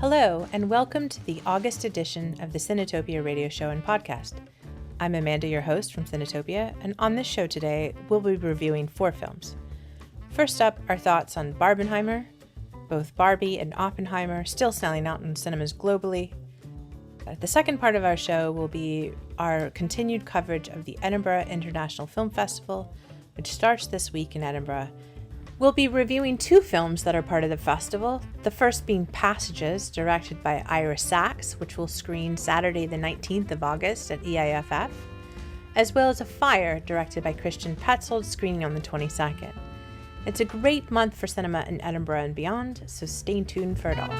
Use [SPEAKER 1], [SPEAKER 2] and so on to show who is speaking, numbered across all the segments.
[SPEAKER 1] Hello, and welcome to the August edition of the Cinetopia radio show and podcast. I'm Amanda, your host from Cinetopia, and on this show today, we'll be reviewing 4 films. First up, our thoughts on Barbenheimer, both Barbie and Oppenheimer still selling out in cinemas globally. The second part of our show will be our continued coverage of the Edinburgh International Film Festival, which starts this week in Edinburgh. We'll be reviewing 2 films that are part of the festival, the first being Passages, directed by Ira Sachs, which will screen Saturday the 19th of August at EHFM, as well as AFIRE, directed by Christian Petzold, screening on the 22nd. It's a great month for cinema in Edinburgh and beyond, so stay tuned for it all.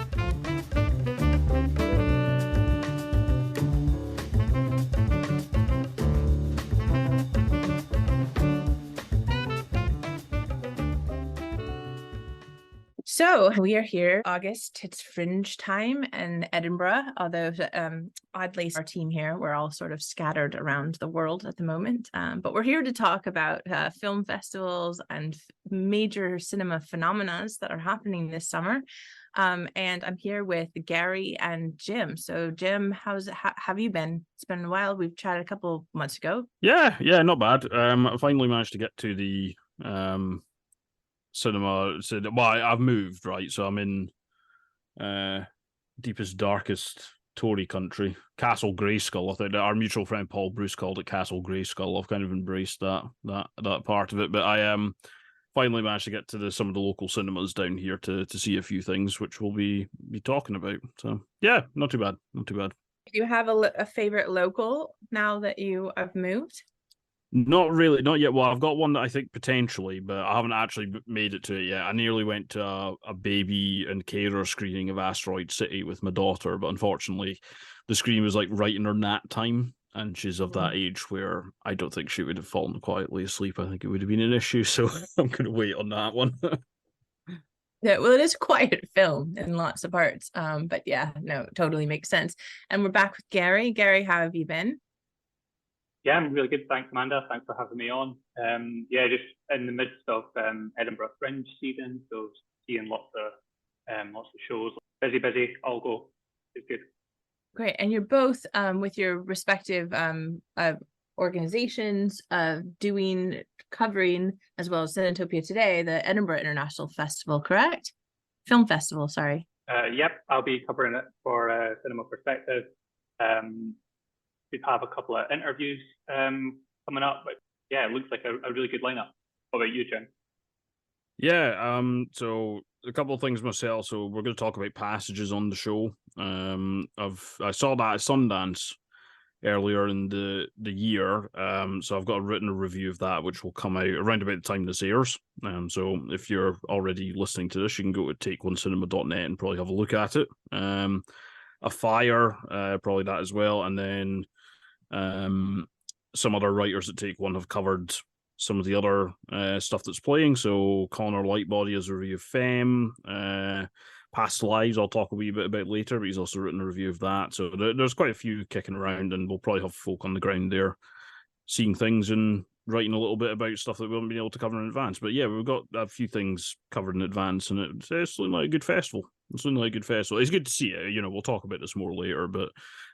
[SPEAKER 1] So we are here August. It's fringe time in Edinburgh, although oddly our team here, we're all sort of scattered around the world at the moment. But we're here to talk about film festivals and major cinema phenomena that are happening this summer. And I'm here with Garry and Jim. So Jim, have you been? It's been a while. We've chatted a couple months ago.
[SPEAKER 2] Yeah, not bad. I finally managed to get to the cinema. Well, I've moved, right? So I'm in deepest, darkest Tory country, Castle Greyskull. I think our mutual friend Paul Bruce called it Castle Greyskull. I've kind of embraced that part of it, but I finally managed to get to some of the local cinemas down here to see a few things, which we'll be talking about. So yeah, not too bad. Do
[SPEAKER 1] you have a favorite local now that you have moved?
[SPEAKER 2] Not really, not yet. Well, I've got one that I think potentially, but I haven't actually made it to it yet. I nearly went to a baby and carer screening of Asteroid City with my daughter, but unfortunately the screening was like right in her nap time, and she's of that age where I don't think she would have fallen quietly asleep. I think it would have been an issue, so I'm going to wait on that one.
[SPEAKER 1] Yeah, well, it is quite a film in lots of parts, but yeah, no, it totally makes sense. And we're back with Garry. Garry, how have you been?
[SPEAKER 3] Yeah, I'm really good. Thanks, Amanda. Thanks for having me on. Just in the midst of Edinburgh Fringe season, so seeing lots of shows. Busy, all go. It's good.
[SPEAKER 1] Great. And you're both with your respective organizations covering, as well as Cinetopia today, the Edinburgh International Festival, correct? Film Festival, sorry.
[SPEAKER 3] Yep, I'll be covering it for Cinema Perspective. We have a couple of interviews coming up, but yeah, it looks like a really good lineup. What about you, Jim?
[SPEAKER 2] Yeah, so a couple of things myself. So we're going to talk about Passages on the show. I saw that at Sundance earlier in the year. So I've got a written review of that, which will come out around about the time this airs. So if you're already listening to this, you can go to takeonecinema.net and probably have a look at it. AFIRE, probably that as well, and then some other writers at Take One have covered some of the other stuff that's playing. So Connor Lightbody has a review of Femme, Past Lives I'll talk a wee bit about later, but he's also written a review of that. So there's quite a few kicking around, and we'll probably have folk on the ground there seeing things and writing a little bit about stuff that we haven't been able to cover in advance. But yeah, we've got a few things covered in advance, and it's looking like a good festival. It's good to see it. We'll talk about this more later, but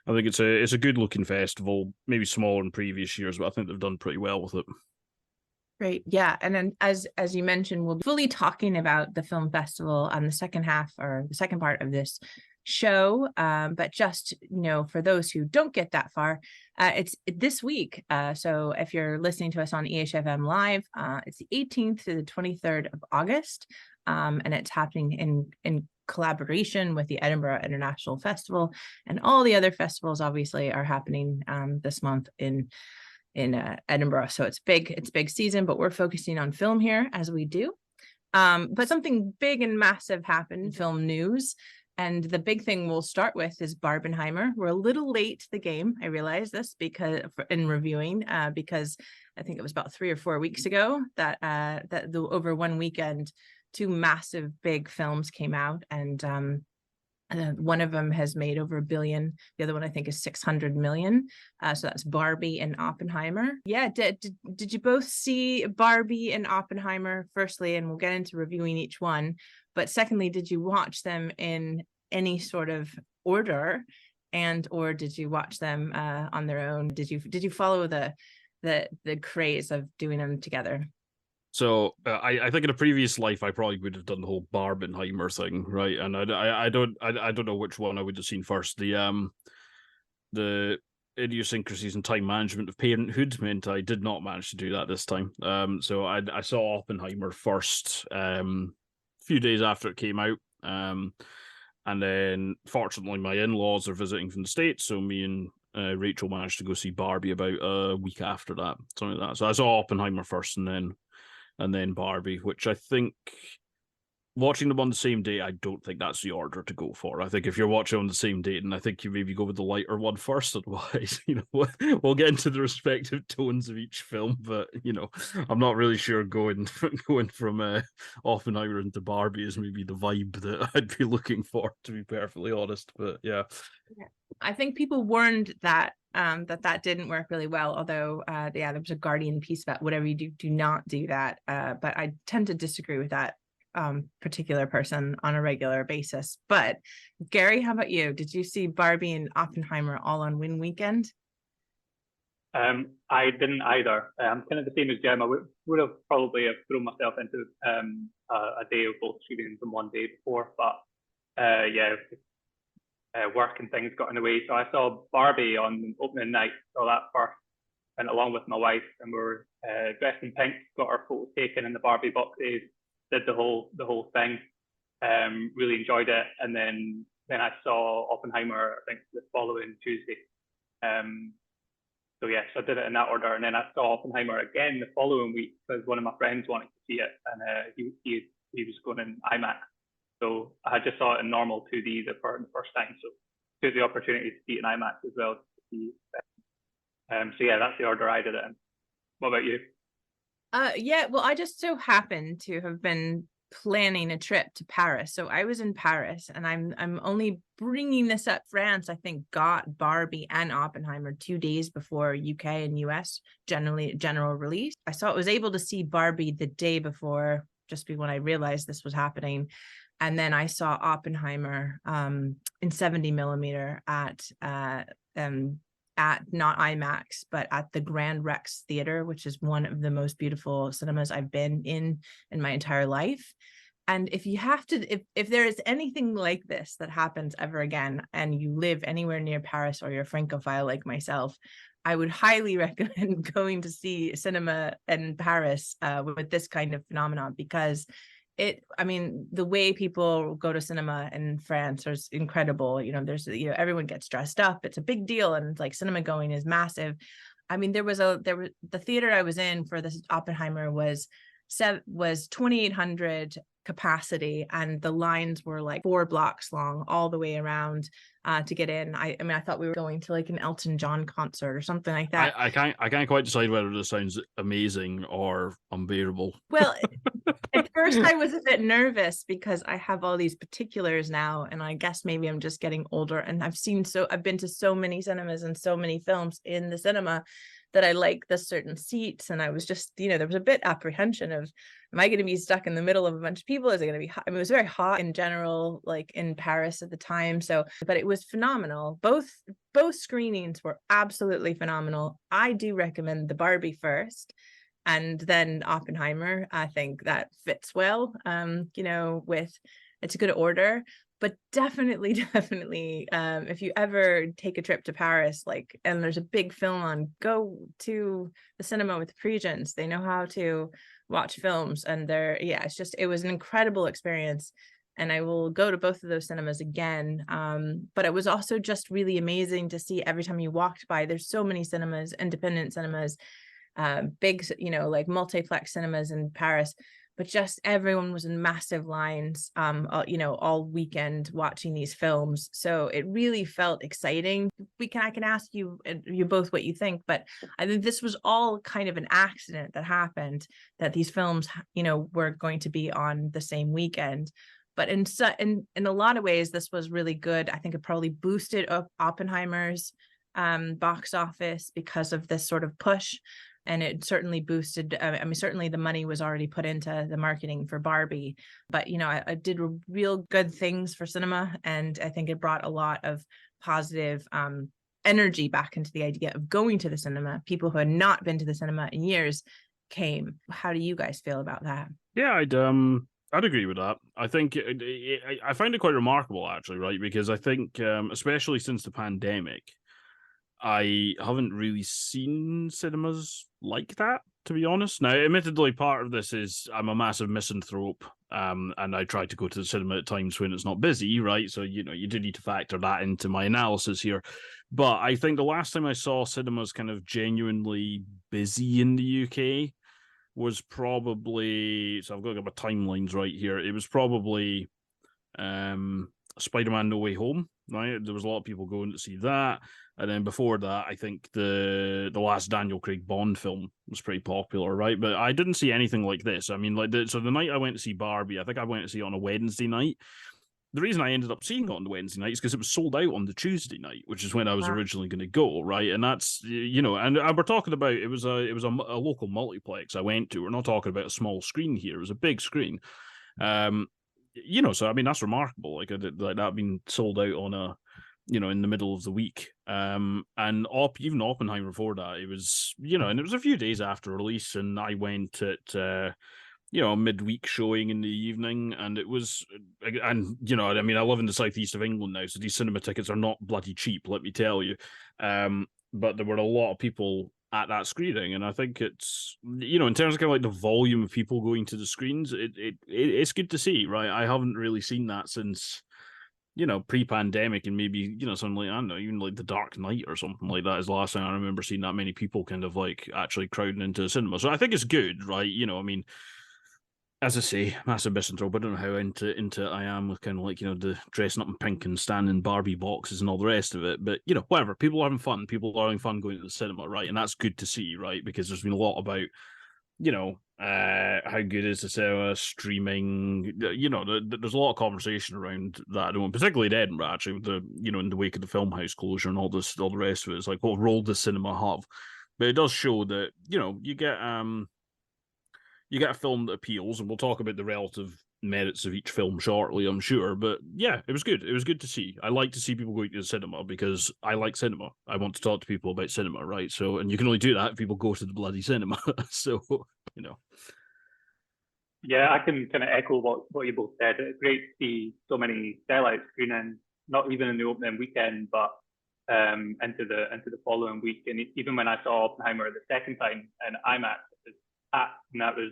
[SPEAKER 2] I think it's a good looking festival. Maybe smaller than previous years, but I think they've done pretty well with it.
[SPEAKER 1] Great, yeah, and then as you mentioned, we'll be fully talking about the film festival on the second half or the second part of this show. But just for those who don't get that far, it's this week. So if you're listening to us on EHFM Live, it's the 18th to the 23rd of August, and it's happening in collaboration with the Edinburgh International Festival, and all the other festivals obviously are happening this month in Edinburgh. So it's big season, but we're focusing on film here as we do. But something big and massive happened in film news. And the big thing we'll start with is Barbenheimer. We're a little late to the game. I realize this because I think it was about 3 or 4 weeks ago that over one weekend, 2 massive big films came out, and one of them has made over $1 billion. The other one I think is 600 million. So that's Barbie and Oppenheimer. Yeah, did you both see Barbie and Oppenheimer? Firstly, and we'll get into reviewing each one. But secondly, did you watch them in any sort of order, and or did you watch them on their own? Did you follow the craze of doing them together?
[SPEAKER 2] So I think in a previous life I probably would have done the whole Barbenheimer thing, right? And I don't know which one I would have seen first. The idiosyncrasies and time management of parenthood meant I did not manage to do that this time. So I saw Oppenheimer first, few days after it came out. And then fortunately my in-laws are visiting from the States, so me and Rachel managed to go see Barbie about a week after that, something like that. So I saw Oppenheimer first, and then Barbie, which I think, watching them on the same day, I don't think that's the order to go for. I think if you're watching on the same date, and I think you maybe go with the lighter one first, otherwise, we'll get into the respective tones of each film, but, I'm not really sure going from Oppenheimer into Barbie is maybe the vibe that I'd be looking for, to be perfectly honest, but yeah.
[SPEAKER 1] I think people warned that that didn't work really well, although there was a Guardian piece about whatever you do not do that, but I tend to disagree with that particular person on a regular basis. But Garry, how about you? Did you see Barbie and Oppenheimer all on one weekend?
[SPEAKER 3] I didn't either. I'm kind of the same as Jem. I would have probably thrown myself into a day of both screenings in one day before, but work and things got in the way. So I saw Barbie on opening night, saw that first, went along with my wife, and we were dressed in pink, got our photos taken in the Barbie boxes, did the whole thing. Really enjoyed it, and then I saw Oppenheimer, I think, the following Tuesday. So I did it in that order, and then I saw Oppenheimer again the following week because one of my friends wanted to see it, and he was going in IMAX. So I just saw it in normal 2D the first time, so took the opportunity to see it in IMAX as well. So that's the order I did it in. What about you?
[SPEAKER 1] Well, I just so happened to have been planning a trip to Paris. So I was in Paris, and I'm only bringing this up. France, I think, got Barbie and Oppenheimer 2 days before UK and US general release. I was able to see Barbie the day before, just when I realized this was happening. And then I saw Oppenheimer in 70 millimeter at not IMAX, but at the Grand Rex Theater, which is one of the most beautiful cinemas I've been in my entire life. And if you have to, if there is anything like this that happens ever again, and you live anywhere near Paris or you're a Francophile like myself, I would highly recommend going to see cinema in Paris with this kind of phenomenon, because the way people go to cinema in France is incredible. There's everyone gets dressed up. It's a big deal, and like cinema going is massive. The theater I was in for this Oppenheimer was 2,800 capacity, and the lines were like 4 blocks long all the way around to get in. I thought we were going to like an Elton John concert or something like that.
[SPEAKER 2] I can't quite decide whether this sounds amazing or unbearable.
[SPEAKER 1] Well, at first I was a bit nervous because I have all these particulars now, and I guess maybe I'm just getting older, and I've been to so many cinemas and so many films in the cinema that I like the certain seats, and I was just, there was a bit apprehension of, am I going to be stuck in the middle of a bunch of people? Is it going to be hot? It was very hot in general, like in Paris at the time. So, but it was phenomenal. Both screenings were absolutely phenomenal. I do recommend the Barbie first, and then Oppenheimer. I think that fits well, it's a good order. But definitely, if you ever take a trip to Paris, and there's a big film on, go to the cinema with the Parisians. They know how to watch films, and it was an incredible experience. And I will go to both of those cinemas again. But it was also just really amazing to see every time you walked by. There's so many cinemas, independent cinemas, big, like multiplex cinemas in Paris. But just everyone was in massive lines, all weekend watching these films. So it really felt exciting. I can ask you both what you think, but I think this was all kind of an accident that happened, that these films, were going to be on the same weekend. But in a lot of ways, this was really good. I think it probably boosted up Oppenheimer's box office because of this sort of push. And it certainly boosted, I mean, certainly the money was already put into the marketing for Barbie, but, you know, I did real good things for cinema. And I think it brought a lot of positive energy back into the idea of going to the cinema. People who had not been to the cinema in years came. How do you guys feel about that?
[SPEAKER 2] Yeah, I'd agree with that. I think I find it quite remarkable, actually, right? Because I think, especially since the pandemic, I haven't really seen cinemas like that, to be honest. Now, admittedly, part of this is I'm a massive misanthrope, and I try to go to the cinema at times when it's not busy, right? So, you know, you do need to factor that into my analysis here. But I think the last time I saw cinemas kind of genuinely busy in the UK was probably, so I've got my timelines right here. It was probably Spider-Man No Way Home, right? There was a lot of people going to see that. And then before that, I think the last Daniel Craig Bond film was pretty popular, right? But I didn't see anything like this. I mean, like, so the night I went to see Barbie, I think I went to see it on a Wednesday night. The reason I ended up seeing it on the Wednesday night is because it was sold out on the Tuesday night, which is when I was originally going to go, right? And that's, you know, and we're talking about, it was a local multiplex I went to. We're not talking about a small screen here. It was a big screen. You know, so I mean, that's remarkable. Like that being sold out on a, you know, in the middle of the week. And even Oppenheimer before that, it was, you know, and it was a few days after release, and I went at you know, a midweek showing in the evening, and it was, and, you know, I mean, I live in the southeast of England now, so these cinema tickets are not bloody cheap, let me tell you. But there were a lot of people at that screening, and I think it's, you know, in terms of kind of like the volume of people going to the screens, it's good to see, right? I haven't really seen that since, you know, pre-pandemic, and maybe, you know, something like, I don't know, even like The Dark Knight or something like that is the last time I remember seeing that many people kind of like actually crowding into the cinema. So I think it's good, right? You know, I mean, as I say, massive misanthrope. I don't know how into I am with kind of like, you know, the dressing up in pink and standing in Barbie boxes and all the rest of it. But, you know, whatever. People are having fun. People are having fun going to the cinema, right? And that's good to see, right? Because there's been a lot about, you know, how good is the cinema, streaming. You know, there's a lot of conversation around that, particularly in Edinburgh, actually, with the, you know, in the wake of the film house closure and all the rest of it. It's like, what role does cinema have? But it does show that, you know, you get a film that appeals, and we'll talk about the relative merits of each film shortly, I'm sure. But yeah, it was good. It was good to see. I like to see people going to the cinema because I like cinema. I want to talk to people about cinema, right? So, and you can only do that if people go to the bloody cinema. So, you know.
[SPEAKER 3] Yeah, I can kind of echo what you both said. It's great to see so many sellout screenings, not even in the opening weekend, but into the following week. And even when I saw Oppenheimer the second time in IMAX, and that was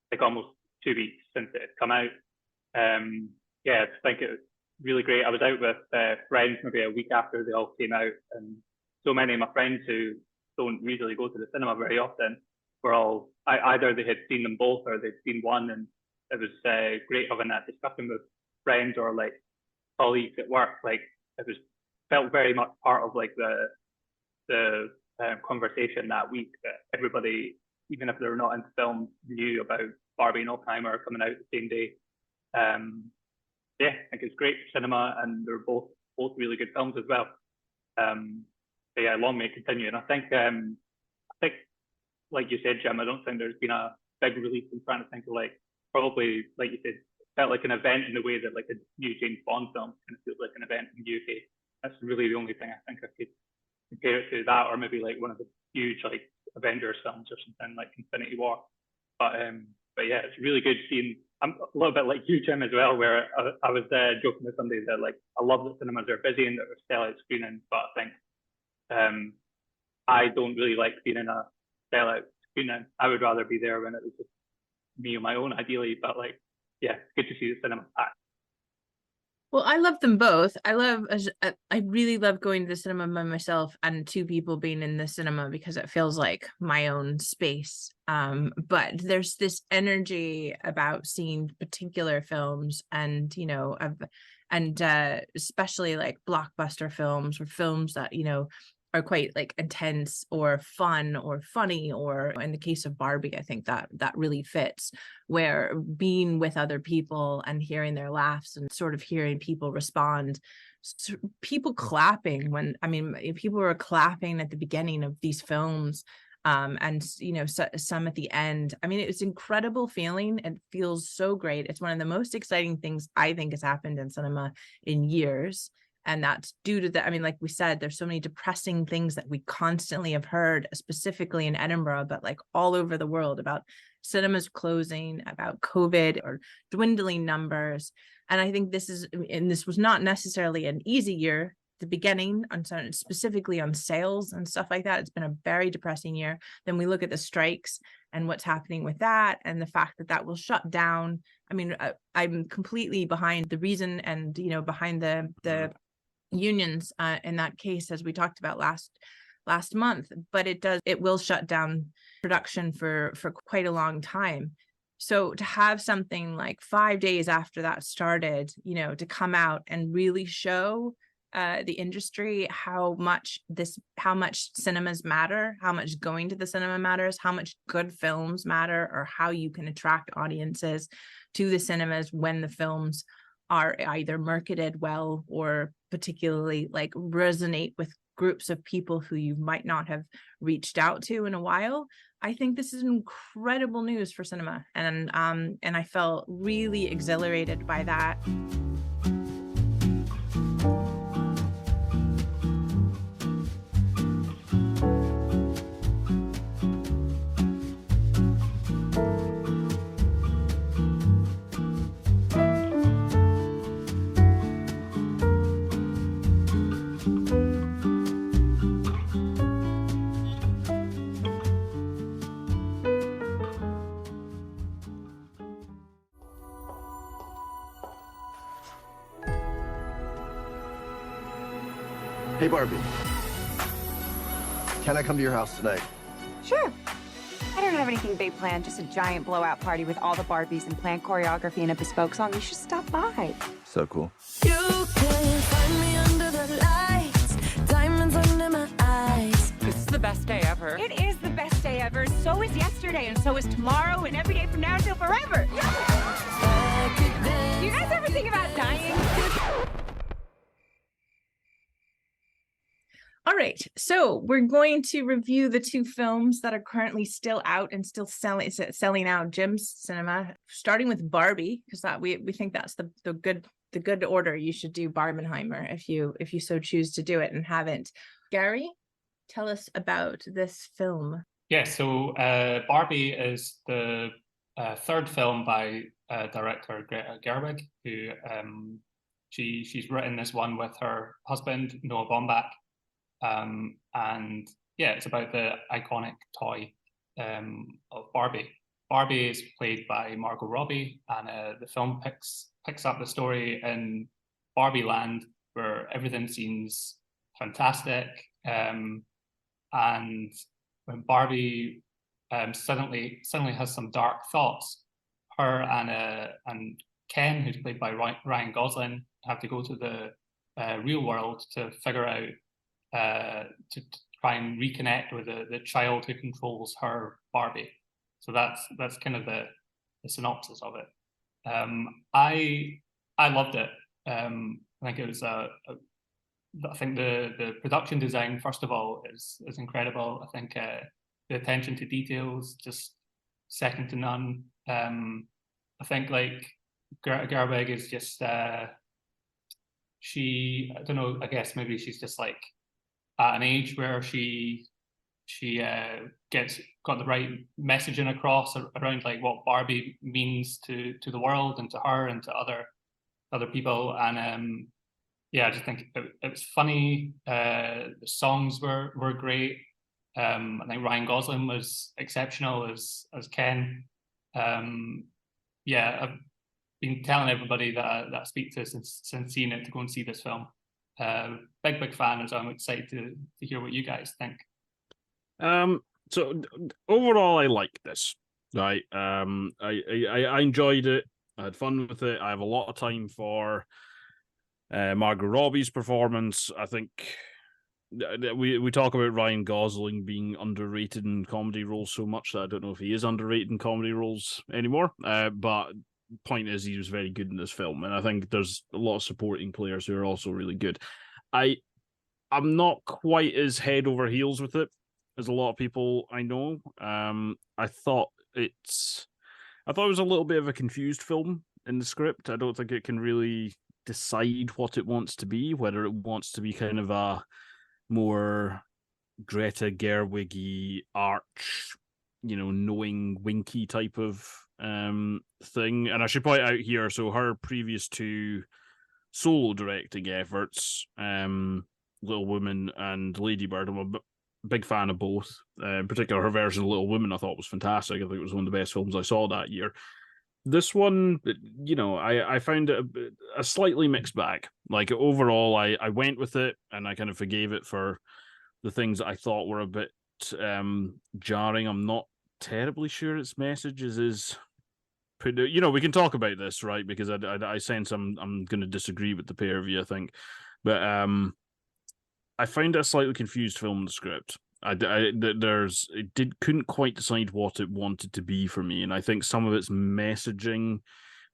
[SPEAKER 3] like almost 2 weeks since it had come out. Yeah, I think it was really great. I was out with friends maybe a week after they all came out, and so many of my friends who don't usually go to the cinema very often were all, either they had seen them both or they'd seen one, and it was great having that discussion with friends or like colleagues at work. Like, it was felt very much part of like the conversation that week, that everybody, even if they're not into film, knew about Barbie and Oppenheimer coming out the same day. Yeah, I think it's great for cinema, and they're both really good films as well. Yeah, long may it continue. And I think, like you said, Jim, I don't think there's been a big release. I'm trying to think of, like, probably, like you said, felt like an event in the way that like a new James Bond film kind of feels like an event in the UK. That's really the only thing I think I could compare it to, that, or maybe like one of the huge like Avengers films or something like Infinity War. But yeah, it's really good seeing. I'm a little bit like you, Jim, as well, where I was joking with somebody that, like, I love that cinemas are busy and that there's sellout screenings, but I think I don't really like being in a sellout screening. I would rather be there when it was just me on my own, ideally. But like, yeah, it's good to see the cinema packed.
[SPEAKER 1] Well, I love them both. I really love going to the cinema by myself and two people being in the cinema, because it feels like my own space. But there's this energy about seeing particular films, and, you know, especially like blockbuster films, or films that, you know, are quite like intense or fun or funny, or in the case of Barbie, I think that really fits, where being with other people and hearing their laughs and sort of hearing people respond, people clapping when, I mean, people were clapping at the beginning of these films. and some at the end. I mean, it was an incredible feeling. It feels so great. It's one of the most exciting things I think has happened in cinema in years. And that's due to the, I mean, like we said, there's so many depressing things that we constantly have heard, specifically in Edinburgh, but like all over the world, about cinemas closing, about COVID or dwindling numbers. And I think this was not necessarily an easy year, the beginning, specifically on sales and stuff like that. It's been a very depressing year. Then we look at the strikes and what's happening with that, and the fact that will shut down. I mean, I'm completely behind the reason and, behind the unions in that case, as we talked about last month, but it will shut down production for quite a long time. So to have something like 5 days after that started, to come out and really show the industry how much cinemas matter, how much going to the cinema matters, how much good films matter, or how you can attract audiences to the cinemas when the films are either marketed well or particularly like resonate with groups of people who you might not have reached out to in a while. I think this is incredible news for cinema, and I felt really exhilarated by that.
[SPEAKER 4] Hey, Barbie. Can I come to your house tonight?
[SPEAKER 5] Sure. I don't have anything big planned, just a giant blowout party with all the Barbies and planned choreography and a bespoke song. You should stop by.
[SPEAKER 4] So cool.
[SPEAKER 6] You can find me under the lights, diamonds under my eyes.
[SPEAKER 7] This is the best day ever.
[SPEAKER 5] It is the best day ever. So is yesterday, and so is tomorrow, and every day from now until forever. Do you guys ever think about dying?
[SPEAKER 1] All right, so we're going to review the two films that are currently still out and still selling out Jim's cinema, starting with Barbie, because we think that's the good order. You should do Barbenheimer if you so choose to do it and haven't. Garry, tell us about this film.
[SPEAKER 3] Yeah, so Barbie is the third film by director Greta Gerwig, who she's written this one with her husband Noah Baumbach. And yeah, it's about the iconic toy of Barbie. Barbie is played by Margot Robbie, and the film picks up the story in Barbie land, where everything seems fantastic. And when Barbie suddenly has some dark thoughts, her and Ken, who's played by Ryan Gosling, have to go to the real world to figure out to try and reconnect with the child who controls her Barbie. So that's kind of the synopsis of it. I loved it. I think it was I think the production design, first of all, is incredible. I think the attention to details just second to none. I think like Greta Gerwig is just I don't know, I guess maybe she's just like at an age where she got the right messaging across around like what Barbie means to the world and to her and to other people. And yeah, I just think it was funny. The songs were great. I think Ryan Gosling was exceptional as Ken. Yeah, I've been telling everybody that I speak to since seeing it to go and see this film. Big fan, and so I'm excited to hear what you guys think.
[SPEAKER 2] So overall, I like this. Right, I enjoyed it. I had fun with it. I have a lot of time for Margot Robbie's performance. I think we talk about Ryan Gosling being underrated in comedy roles so much that I don't know if he is underrated in comedy roles anymore. But point is, he was very good in this film, and I think there's a lot of supporting players who are also really good. I'm not quite as head over heels with it as a lot of people I know. I thought it was a little bit of a confused film in the script. I don't think it can really decide what it wants to be, whether it wants to be kind of a more Greta Gerwig-y arch, knowing winky type of thing. And I should point out here, so her previous two solo directing efforts, Little Women and Lady Bird, I'm a big fan of both. In particular, her version of Little Women I thought was fantastic. I think it was one of the best films I saw that year. This one, I found it a slightly mixed bag. Like, overall, I went with it and I kind of forgave it for the things that I thought were a bit jarring. I'm not terribly sure its message is we can talk about this, right? Because I sense I'm going to disagree with the pair of you, I think. But I found it a slightly confused film in the script. Couldn't quite decide what it wanted to be for me, and I think some of its messaging,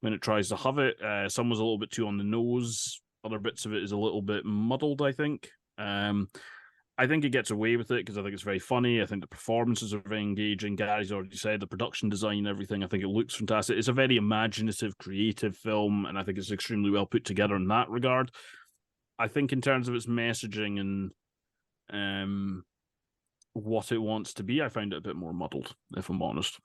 [SPEAKER 2] when it tries to have it, some was a little bit too on the nose. Other bits of it is a little bit muddled, I think. I think it gets away with it because I think it's very funny. I think the performances are very engaging. Gary's already said the production design, everything. I think it looks fantastic. It's a very imaginative, creative film, and I think it's extremely well put together in that regard. I think in terms of its messaging and what it wants to be, I found it a bit more muddled, if I'm honest.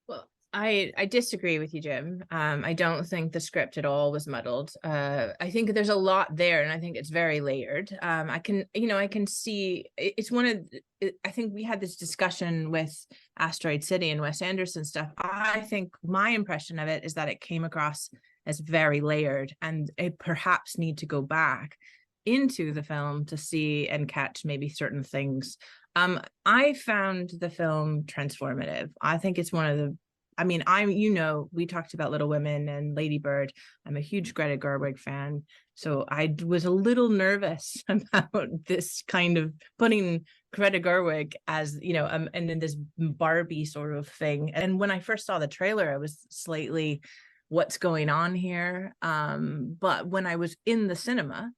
[SPEAKER 1] Well, I disagree with you, Jim. I don't think the script at all was muddled. I think there's a lot there, and I think it's very layered. I can see it's one of. I think we had this discussion with Asteroid City and Wes Anderson stuff. I think my impression of it is that it came across as very layered, and it perhaps need to go back into the film to see and catch maybe certain things. I found the film transformative. I think it's one of the. I mean, we talked about Little Women and Lady Bird. I'm a huge Greta Gerwig fan, so I was a little nervous about this kind of putting Greta Gerwig as, and then this Barbie sort of thing. And when I first saw the trailer, I was slightly, what's going on here? But when I was in the cinema,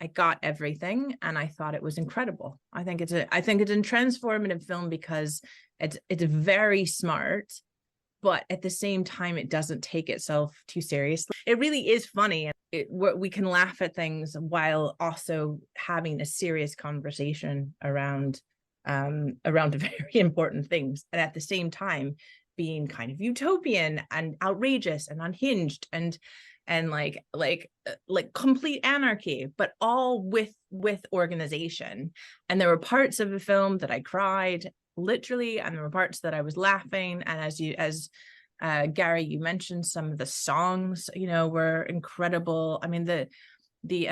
[SPEAKER 1] I got everything, and I thought it was incredible. I think it's a transformative film because it's very smart, but at the same time, it doesn't take itself too seriously. It really is funny. We can laugh at things while also having a serious conversation around very important things, and at the same time being kind of utopian and outrageous and unhinged and like complete anarchy, but all with organization. And there were parts of the film that I cried literally, and there were parts that I was laughing. And as Gary, you mentioned, some of the songs, were incredible. I mean, the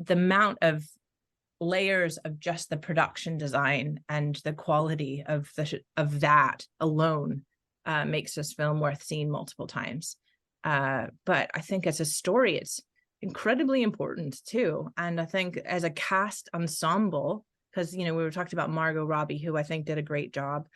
[SPEAKER 1] amount of layers of just the production design and the quality of that alone makes this film worth seeing multiple times. But I think as a story, it's incredibly important too. And I think as a cast ensemble, because we were talking about Margot Robbie, who I think did a great job.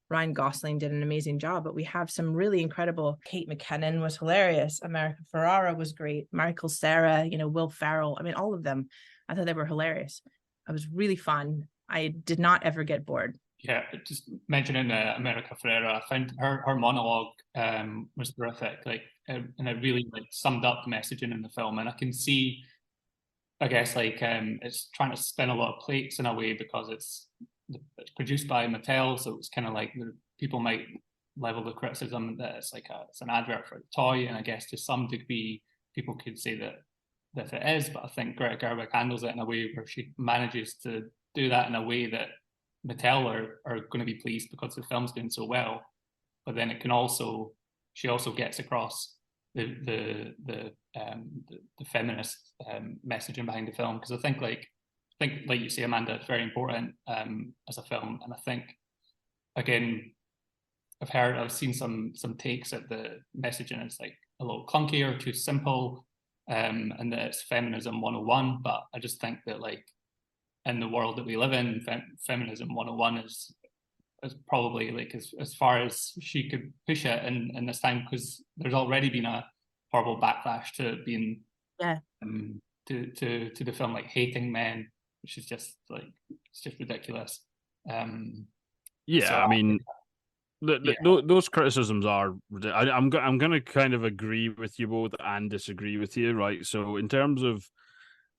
[SPEAKER 1] Ryan Gosling did an amazing job, but we have some really incredible. Kate McKinnon was hilarious. America Ferrera was great. Michael Cera, Will Ferrell. I mean, all of them. I thought they were hilarious. It was really fun. I did not ever get bored.
[SPEAKER 3] Yeah, just mentioning America Ferrera, I found her monologue was terrific. And it really summed up the messaging in the film. And I can see, I guess, it's trying to spin a lot of plates in a way because it's produced by Mattel, so it's kind of like people might level the criticism that it's an advert for a toy, and I guess to some degree people could say that it is, but I think Greta Gerwig handles it in a way where she manages to do that in a way that Mattel are going to be pleased because the film's doing so well. But then she also gets across the feminist messaging behind the film, because I think like you say, Amanda, it's very important as a film. And I think, again, I've seen some takes at the messaging. It's a little clunky or too simple, and that it's feminism 101. But I just think that in the world that we live in, feminism 101 is probably as far as she could push it in this time, because there's already been a horrible backlash to it being to the film hating men, which is just it's just ridiculous.
[SPEAKER 2] Yeah,
[SPEAKER 3] So
[SPEAKER 2] I mean,
[SPEAKER 3] yeah.
[SPEAKER 2] those criticisms are. I'm going to kind of agree with you both and disagree with you, right? So in terms of,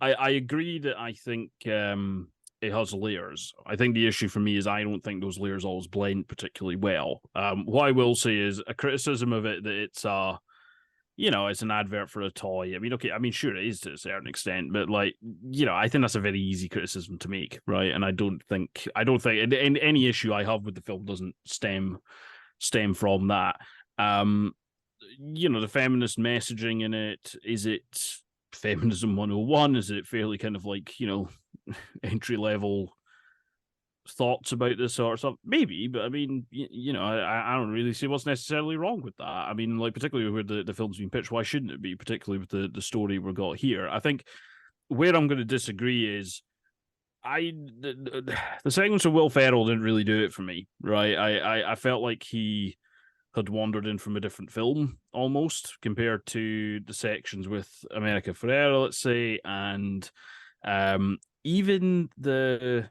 [SPEAKER 2] I agree that I think it has layers. I think the issue for me is I don't think those layers always blend particularly well. What I will say is a criticism of it that it's it's an advert for a toy. I mean, okay, I mean, sure, it is to a certain extent, but like, I think that's a very easy criticism to make, right? And I don't think any issue I have with the film doesn't stem from that. The feminist messaging in it, is it feminism 101? Is it fairly kind of like, entry level thoughts about this sort of stuff? Maybe, but I mean, I don't really see what's necessarily wrong with that. I mean, like, particularly where the film's been pitched, why shouldn't it be, particularly with the story we've got here? I think where I'm going to disagree is the segments of Will Ferrell didn't really do it for me, right? I felt like he had wandered in from a different film almost compared to the sections with America Ferrera, let's say, and even the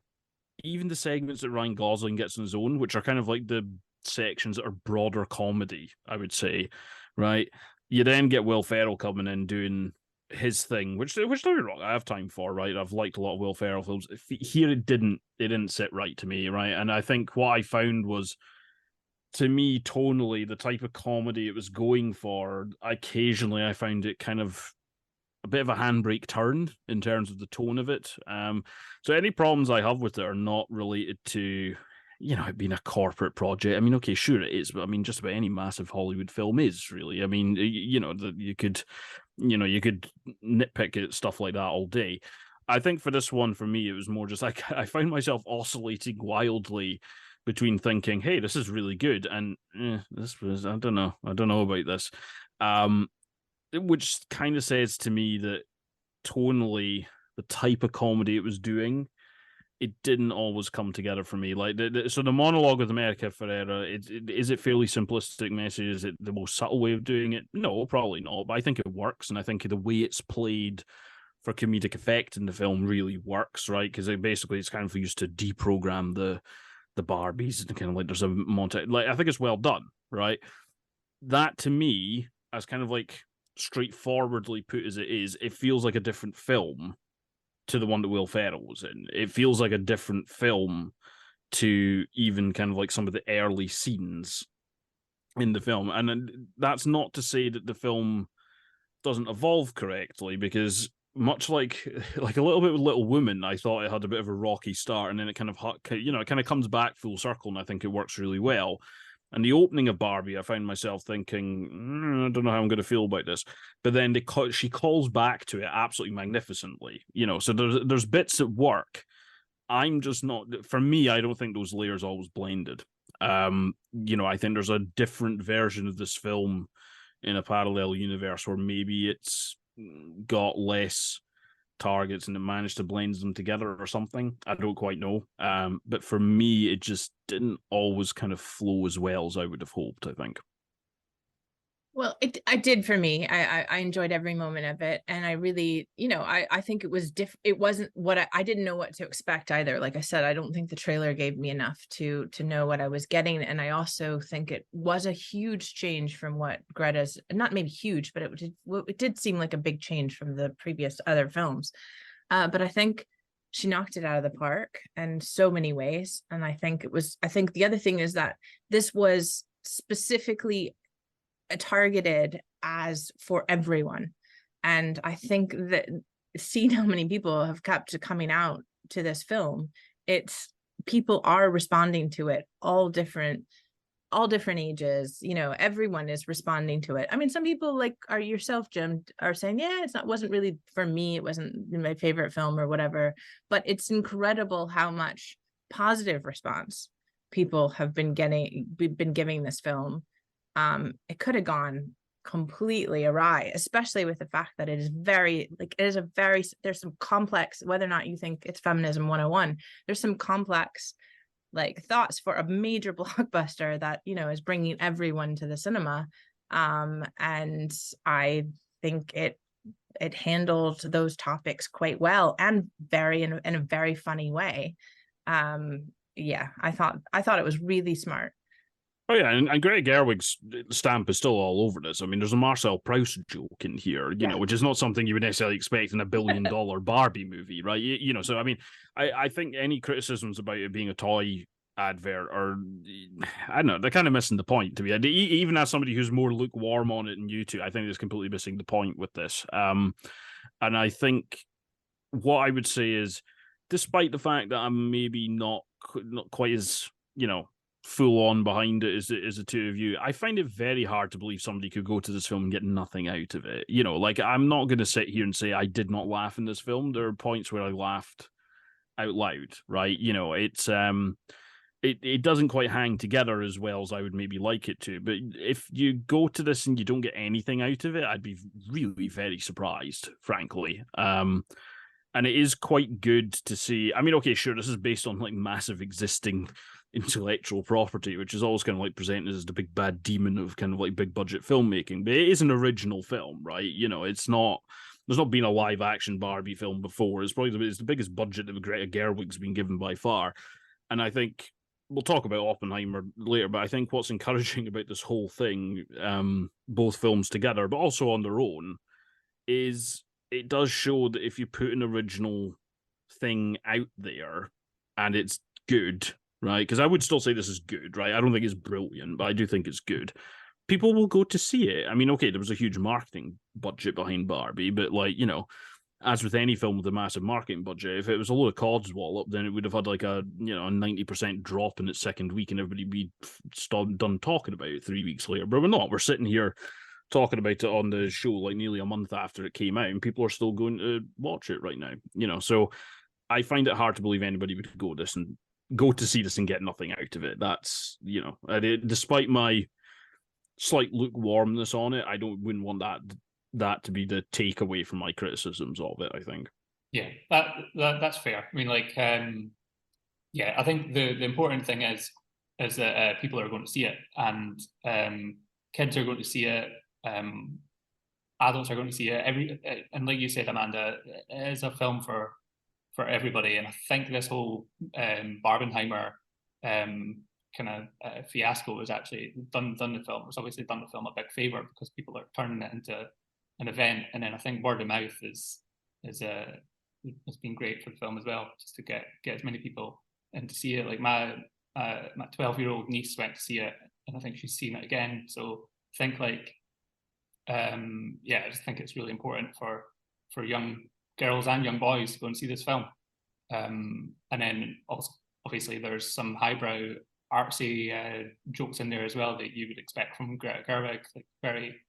[SPEAKER 2] segments that Ryan Gosling gets on his own, which are kind of like the sections that are broader comedy, I would say, right? You then get Will Ferrell coming in doing his thing, which don't get me wrong, I have time for, right? I've liked a lot of Will Ferrell films. Here it didn't sit right to me, right? And I think what I found was, to me, tonally, the type of comedy it was going for, occasionally I found it kind of a bit of a handbrake turn in terms of the tone of it. So any problems I have with it are not related to, it being a corporate project. I mean, okay, sure it is, but I mean, just about any massive Hollywood film is, really. I mean, you could nitpick at stuff like that all day. I think for this one, for me, it was more just like I found myself oscillating wildly between thinking, hey, this is really good, and this was, I don't know about this. Which kind of says to me that tonally, the type of comedy it was doing, it didn't always come together for me. Like, so the monologue with America Ferrera, is it fairly simplistic message? Is it the most subtle way of doing it? No, probably not. But I think it works, and I think the way it's played for comedic effect in the film really works, right? Because it's kind of used to deprogram the Barbies, and kind of like there's a montage. Like, I think it's well done, right? That to me, as kind of like straightforwardly put as it is, it feels like a different film to the one that Will Ferrell was in. It feels like a different film to even kind of like some of the early scenes in the film. And that's not to say that the film doesn't evolve correctly, because much like a little bit with Little Woman, I thought it had a bit of a rocky start, and then it kind of comes back full circle, and I think it works really well. And the opening of Barbie, I found myself thinking, I don't know how I'm going to feel about this. But then she calls back to it absolutely magnificently. So there's bits that work. I'm just not, for me, I don't think those layers always blended. I think there's a different version of this film in a parallel universe where maybe it's got less targets and it managed to blend them together or something. I don't quite know. But for me, it just didn't always kind of flow as well as I would have hoped, I think.
[SPEAKER 1] Well, I did for me. I enjoyed every moment of it. And I really, I think it was different. It wasn't what I didn't know what to expect either. Like I said, I don't think the trailer gave me enough to know what I was getting. And I also think it was a huge change from what Greta's, not maybe huge, but it did seem like a big change from the previous other films. But I think she knocked it out of the park in so many ways. And I think the other thing is that this was specifically targeted as for everyone, and I think that seeing how many people have kept coming out to this film, people are responding to it, all different ages. Everyone is responding to it. I mean, some people, like yourself, Jim, are saying, yeah, wasn't really for me, it wasn't my favorite film or whatever, but it's incredible how much positive response people have been giving this film. It could have gone completely awry, especially with the fact that it is there's some complex, whether or not you think it's feminism 101, there's some complex like thoughts for a major blockbuster that, is bringing everyone to the cinema. And I think it handled those topics quite well, and in a very funny way. yeah, I thought it was really smart.
[SPEAKER 2] Oh yeah, and Greta Gerwig's stamp is still all over this. I mean, there's a Marcel Proust joke in here, you know, which is not something you would necessarily expect in a $1 billion Barbie movie, right? You know, so I mean, I think any criticisms about it being a toy advert are, I don't know, they're kind of missing the point to me. Even as somebody who's more lukewarm on it than you two, I think it's completely missing the point with this. And I think what I would say is, despite the fact that I'm maybe not quite as, you know, full on behind it as the two of you, I find it very hard to believe somebody could go to this film and get nothing out of it. You know, like, I'm not going to sit here and say I did not laugh in this film. There are points where I laughed out loud, right? You know, it's it doesn't quite hang together as well as I would maybe like it to. But if you go to this and you don't get anything out of it, I'd be really very surprised, frankly. And it is quite good to see. I mean, okay, sure, this is based on like massive existing intellectual property, which is always kind of like presented as the big bad demon of kind of like big budget filmmaking, but it is an original film, right? You know, it's not, there's not been a live action Barbie film before. It's probably the biggest budget that Greta Gerwig's been given by far. And I think we'll talk about Oppenheimer later, but I think what's encouraging about this whole thing, both films together, but also on their own, is it does show that if you put an original thing out there and it's good, right? Because I would still say this is good, right? I don't think it's brilliant, but I do think it's good. People will go to see it. I mean, okay, there was a huge marketing budget behind Barbie, but like, you know, as with any film with a massive marketing budget, if it was a load of codswallop, then it would have had like a, you know, a 90% drop in its second week and everybody be done talking about it 3 weeks later. But we're not. We're sitting here talking about it on the show like nearly a month after it came out, and people are still going to watch it right now, you know. So I find it hard to believe anybody would go to see this and get nothing out of it. That's, you know, despite my slight lukewarmness on it, I wouldn't want that to be the takeaway from my criticisms of it, I think.
[SPEAKER 4] Yeah, that's fair. I mean, like, yeah, I think the important thing is that people are going to see it, and kids are going to see it, adults are going to see it. And like you said, Amanda, it is a film for everybody. And I think this whole Barbenheimer kind of fiasco has actually done the film. It's obviously done the film a big favor because people are turning it into an event, and then I think word of mouth has been great for the film as well, just to get as many people in to see it. Like my 12-year-old niece went to see it, and I think she's seen it again. So I think like yeah, I just think it's really important for young girls and young boys to go and see this film. And then also, obviously there's some highbrow artsy jokes in there as well that you would expect from Greta Gerwig, like very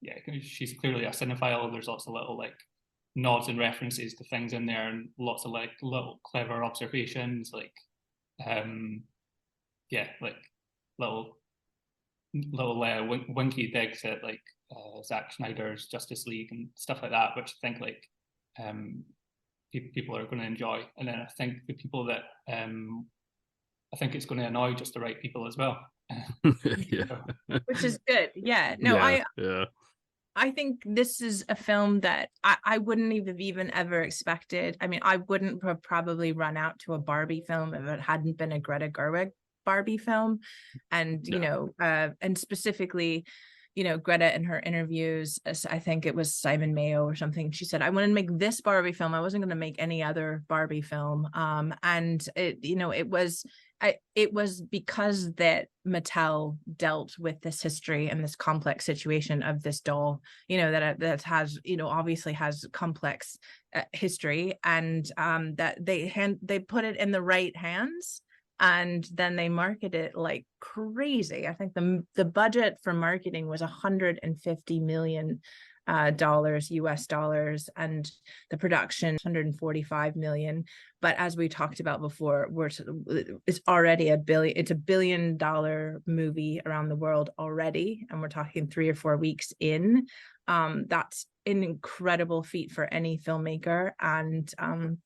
[SPEAKER 4] yeah, she's clearly a cinephile. There's lots of little like nods and references to things in there, and lots of like little clever observations, like yeah, like little winky digs at like Zack Snyder's Justice League and stuff like that, which I think like people are going to enjoy. And then I think the people that I think it's going to annoy just the right people as well.
[SPEAKER 2] Yeah.
[SPEAKER 1] Which is good. Yeah. No,
[SPEAKER 2] yeah.
[SPEAKER 1] I think this is a film that I wouldn't have even ever expected. I mean, I wouldn't have probably run out to a Barbie film if it hadn't been a Greta Gerwig Barbie film. And, you know, and specifically, you know, Greta in her interviews, I think it was Simon Mayo or something, she said, I want to make this Barbie film. I wasn't going to make any other Barbie film. And it, you know, it was because that Mattel dealt with this history and this complex situation of this doll, you know, that has, you know, obviously has complex history, and that they put it in the right hands, and then they market it like crazy. I think the budget for marketing was $150 million US dollars, and the production $145 million. But as we talked about before, it's already it's $1 billion movie around the world already, and we're talking 3 or 4 weeks in. That's an incredible feat for any filmmaker, and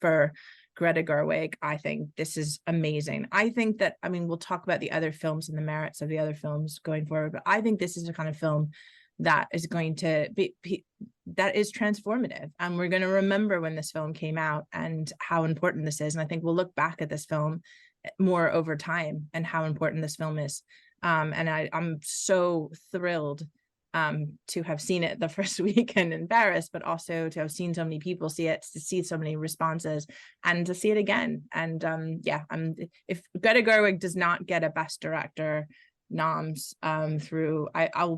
[SPEAKER 1] for Greta Gerwig, I think this is amazing. I think that, I mean, we'll talk about the other films and the merits of the other films going forward, but I think this is the kind of film that is going to be that is transformative, and we're going to remember when this film came out and how important this is. And I think we'll look back at this film more over time and how important this film is. And I'm so thrilled to have seen it the first weekend in Paris, but also to have seen so many people see it, to see so many responses, and to see it again. And if Greta Gerwig does not get a Best Director noms I'll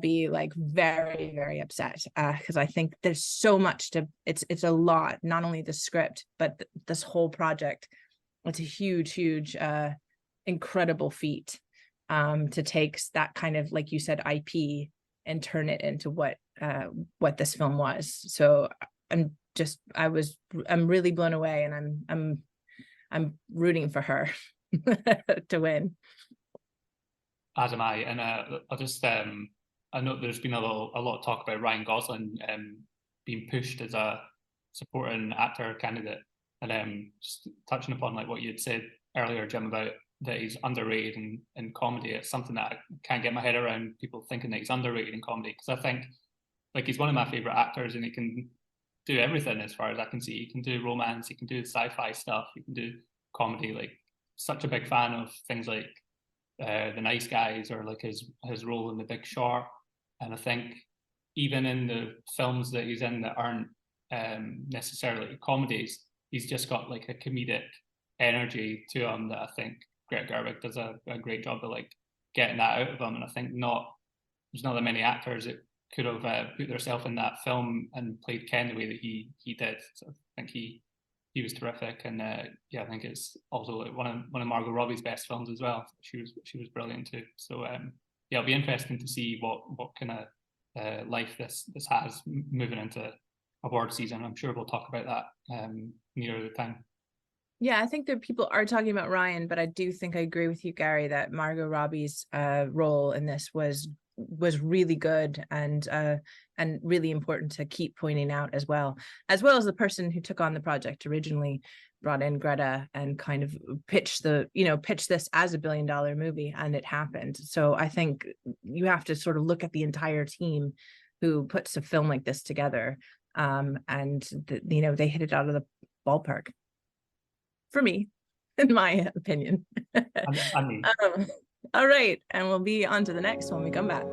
[SPEAKER 1] be like very, very upset, because I think there's so much it's a lot, not only the script, but this whole project. It's a huge, incredible feat to take that kind of, like you said, IP and turn it into what this film was. So I'm really blown away, and I'm rooting for her to win.
[SPEAKER 4] As am I, and I'll just I know there's been a lot of talk about Ryan Gosling being pushed as a supporting actor candidate, and just touching upon like what you'd said earlier, Jim, about that he's underrated in comedy. It's something that I can't get my head around, people thinking that he's underrated in comedy, because I think like he's one of my favorite actors, and he can do everything as far as I can see. He can do romance, he can do sci-fi stuff, he can do comedy. Like, such a big fan of things like The Nice Guys, or like his role in The Big Short. And I think even in the films that he's in that aren't necessarily comedies, he's just got like a comedic energy to him that I think Greta Gerwig does a great job of like getting that out of him. And I think there's not that many actors that could have put themselves in that film and played Ken the way that he did. So I think he was terrific. And I think it's also like one of Margot Robbie's best films as well. She was brilliant too. So it'll be interesting to see what kind of life this has moving into award season. I'm sure we'll talk about that nearer the time.
[SPEAKER 1] Yeah, I think that people are talking about Ryan, but I do think I agree with you, Gary, that Margot Robbie's role in this was really good and really important to keep pointing out, as well as the person who took on the project originally, brought in Greta and kind of pitched this as $1 billion movie, and it happened. So I think you have to sort of look at the entire team who puts a film like this together, they hit it out of the ballpark, for me, in my opinion.
[SPEAKER 4] I mean.
[SPEAKER 1] All right, and we'll be on to the next when we come back.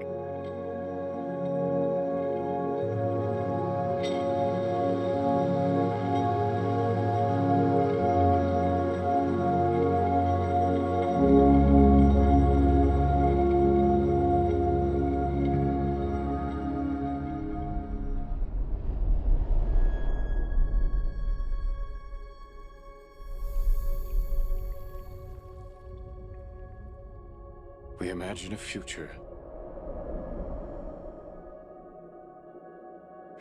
[SPEAKER 7] We imagine a future,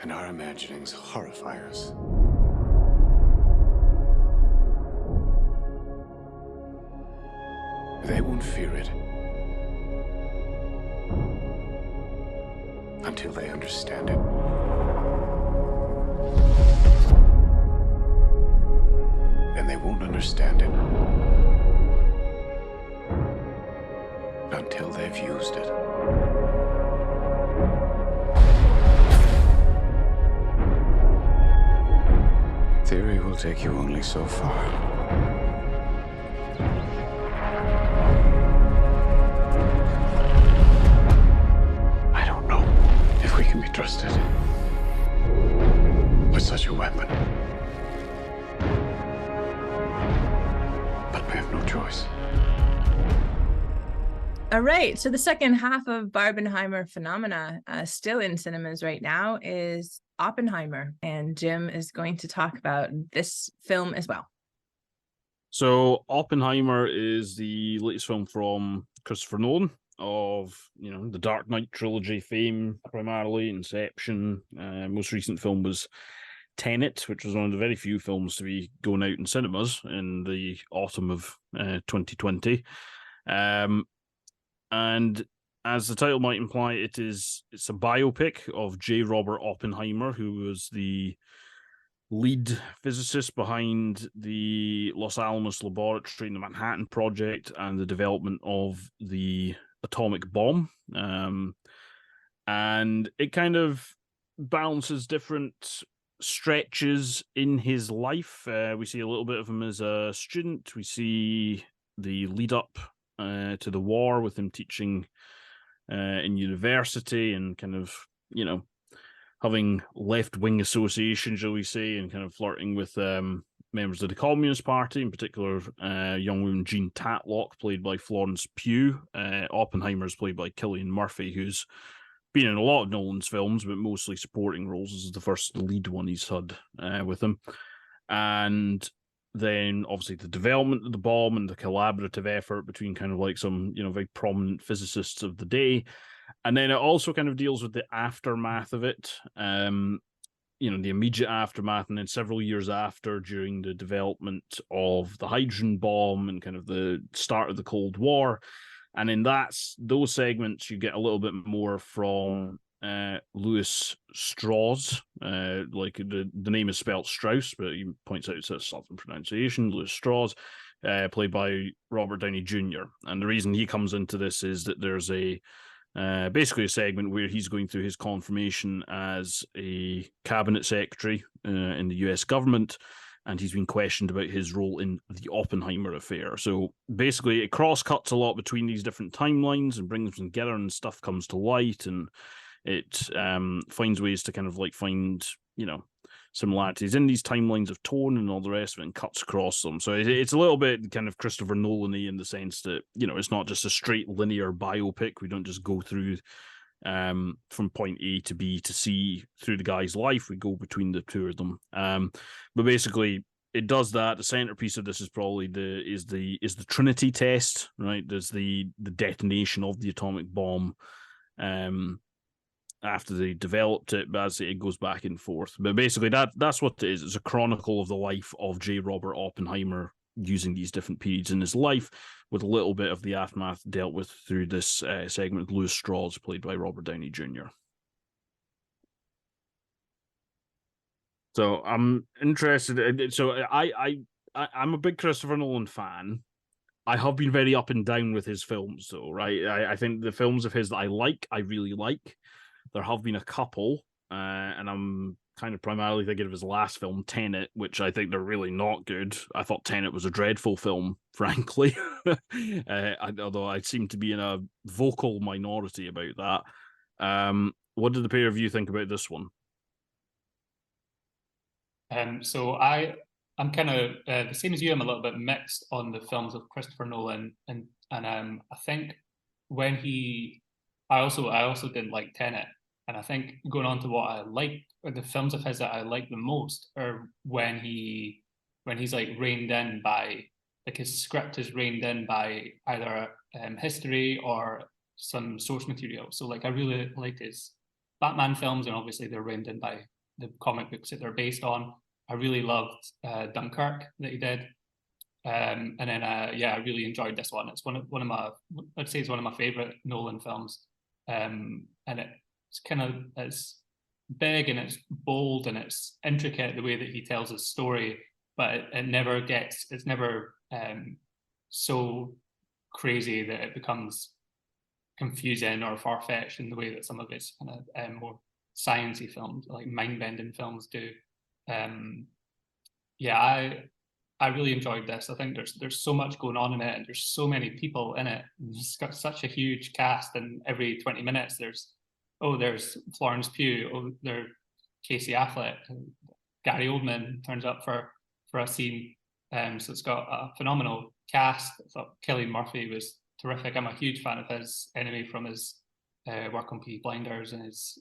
[SPEAKER 7] and our imaginings horrify us. They won't fear it until they understand it. And they won't understand it until they've used it. Theory will take you only so far. I don't know if we can be trusted with such a weapon. But we have no choice.
[SPEAKER 1] All right, so the second half of Barbenheimer Phenomena, still in cinemas right now, is Oppenheimer, and Jim is going to talk about this film as well.
[SPEAKER 2] So Oppenheimer is the latest film from Christopher Nolan of, the Dark Knight trilogy fame, primarily Inception. Most recent film was Tenet, which was one of the very few films to be going out in cinemas in the autumn of 2020. And as the title might imply, it's a biopic of J. Robert Oppenheimer, who was the lead physicist behind the Los Alamos Laboratory and the Manhattan Project and the development of the atomic bomb. and it kind of balances different stretches in his life. We see a little bit of him as a student. We see the lead up to the war with him teaching in university and kind of, having left-wing association, shall we say, and kind of flirting with members of the Communist Party, in particular young woman Jean Tatlock, played by Florence Pugh. Oppenheimer is played by Cillian Murphy, who's been in a lot of Nolan's films, but mostly supporting roles. This is the first lead one he's had with him. And then, obviously, the development of the bomb and the collaborative effort between kind of like some, very prominent physicists of the day. And then it also kind of deals with the aftermath of it, the immediate aftermath, and then several years after, during the development of the hydrogen bomb and kind of the start of the Cold War. And in those segments, you get a little bit more from Louis Strauss. Like the name is spelled Strauss, but he points out it's a southern pronunciation. Louis Strauss, played by Robert Downey Jr. And the reason he comes into this is that there's basically a segment where he's going through his confirmation as a cabinet secretary in the US government, and he's been questioned about his role in the Oppenheimer affair. So basically it cross-cuts a lot between these different timelines and brings them together, and stuff comes to light, and it finds ways to kind of like find, similarities in these timelines of tone and all the rest of it, and cuts across them. So it's a little bit kind of Christopher Nolan-y in the sense that, it's not just a straight linear biopic. We don't just go through from point A to B to C through the guy's life. We go between the two of them. But basically it does that. The centerpiece of this is probably the Trinity test, right? There's the detonation of the atomic bomb after they developed it, but as it goes back and forth. But basically that's what it is. It's a chronicle of the life of J. Robert Oppenheimer, using these different periods in his life, with a little bit of the aftermath dealt with through this segment with Louis Strauss, played by Robert Downey Jr. So I'm interested. So I'm a big Christopher Nolan fan. I have been very up and down with his films, though, right? I think the films of his that I really like. There have been a couple, and I'm kind of primarily thinking of his last film, Tenet, which I think they're really not good. I thought Tenet was a dreadful film, frankly, although I seem to be in a vocal minority about that. What did the pair of you think about this one?
[SPEAKER 4] So I'm kind of the same as you. I'm a little bit mixed on the films of Christopher Nolan, and I think when I also didn't like Tenet, and I think going on to what I like, or the films of his that I like the most, are when he's like reined in by, like, his script is reined in by either history or some source material. So like I really like his Batman films, and obviously they're reined in by the comic books that they're based on. I really loved Dunkirk that he did. And then I really enjoyed this one. It's one of my, I'd say it's one of my favorite Nolan films. And it's big and it's bold and it's intricate the way that he tells his story, but it's never so crazy that it becomes confusing or far-fetched in the way that some of his kind of more sciencey films, like mind-bending films, do. I really enjoyed this. I think there's so much going on in it, and there's so many people in it. It's got such a huge cast, and every 20 minutes there's Florence Pugh, there's Casey Affleck, Gary Oldman turns up for a scene. So it's got a phenomenal cast. I thought Cillian Murphy was terrific. I'm a huge fan of his anyway, from his work on Peaky Blinders and his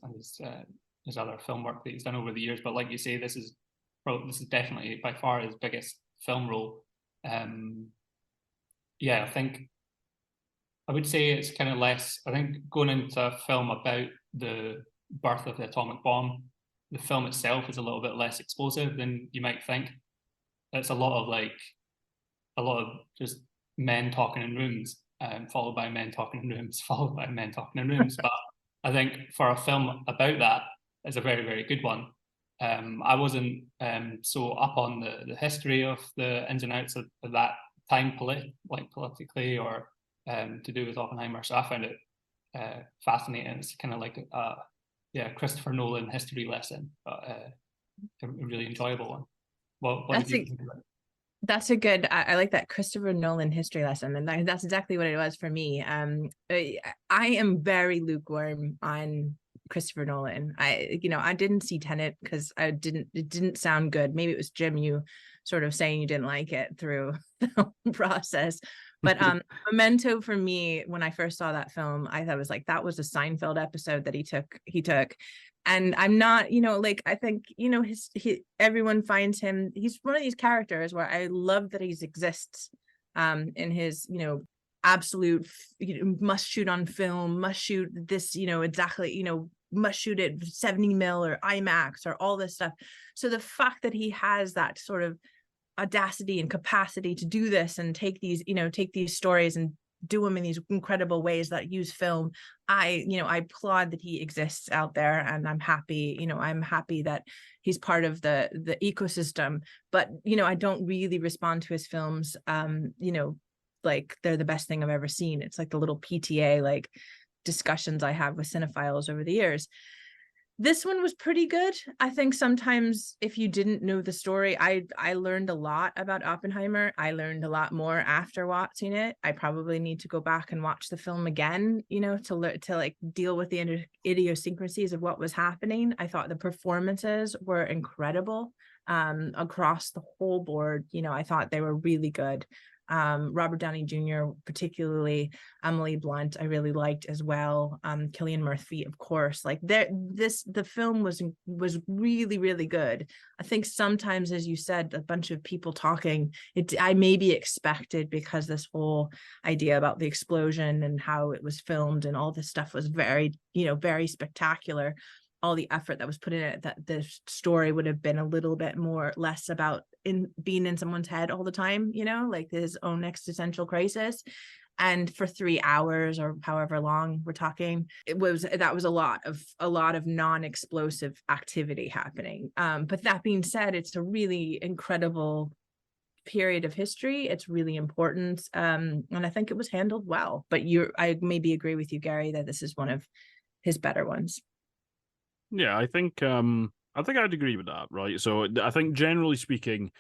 [SPEAKER 4] other film work that he's done over the years. But like you say, this is definitely by far his biggest film role. I think I would say it's kind of less. I think going into a film about the birth of the atomic bomb, the film itself is a little bit less explosive than you might think. It's a lot of just men talking in rooms, followed by men talking in rooms, followed by men talking in rooms. But I think for a film about that, it's a very, very good one. I wasn't so up on the history of the ins and outs of that time, politically, or to do with Oppenheimer. So I found it fascinating. It's kind of like a Christopher Nolan history lesson, but a really enjoyable one. What did you think about it?
[SPEAKER 1] That's a good. I like that Christopher Nolan history lesson, and that's exactly what it was for me. I am very lukewarm on Christopher Nolan. I didn't see Tenet because it didn't sound good. Maybe it was Jim, you sort of saying you didn't like it through the whole process. But Memento, for me, when I first saw that film, I thought it was like that was a Seinfeld episode that he took. And I'm not, I think, everyone finds him, he's one of these characters where I love that he exists in his, absolute, must shoot on film, must shoot this, exactly, must shoot it 70 mil or IMAX or all this stuff. So the fact that he has that sort of audacity and capacity to do this and take these stories and do them in these incredible ways that use film, I applaud that he exists out there, and I'm happy that he's part of the ecosystem. But I don't really respond to his films like they're the best thing I've ever seen. It's like the little PTA like discussions I have with cinephiles over the years. This one was pretty good. I think sometimes if you didn't know the story, I learned a lot about Oppenheimer. I learned a lot more after watching it. I probably need to go back and watch the film again, to like deal with the idiosyncrasies of what was happening. I thought the performances were incredible across the whole board. I thought they were really good. Robert Downey Jr., particularly Emily Blunt, I really liked as well. Cillian Murphy, of course. Like the film was really, really good. I think sometimes, as you said, a bunch of people talking, I maybe expected, because this whole idea about the explosion and how it was filmed and all this stuff was very, very spectacular. All the effort that was put in it, that the story would have been a little bit less about being in someone's head all the time, like his own existential crisis. And for 3 hours or however long we're talking, that was a lot of non-explosive activity happening. But that being said, it's a really incredible period of history. It's really important. And I think it was handled well. But I maybe agree with you, Garry, that this is one of his better ones.
[SPEAKER 2] Yeah, I think I'd agree with that, right? So I think generally speaking,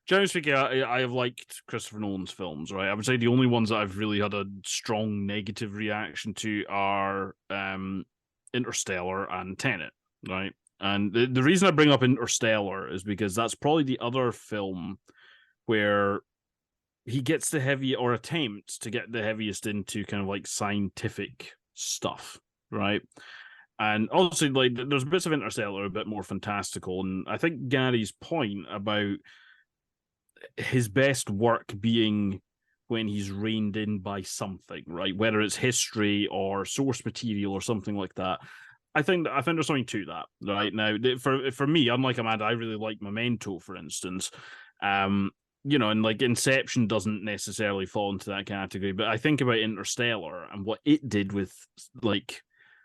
[SPEAKER 2] I have liked Christopher Nolan's films, right? I would say the only ones that I've really had a strong negative reaction to are Interstellar and Tenet, right? And the reason I bring up Interstellar is because that's probably the other film where he gets the heavy, or attempts to get the heaviest into kind of like scientific stuff, right? And obviously, like, there's bits of Interstellar a bit more fantastical, and I think Gary's point about his best work being when he's reined in by something, right? Whether it's history or source material or something like that. I think there's something to that, right? Now, for me, unlike Amanda, I really like Memento, for instance. And like Inception doesn't necessarily fall into that category, but I think about Interstellar and what it did with like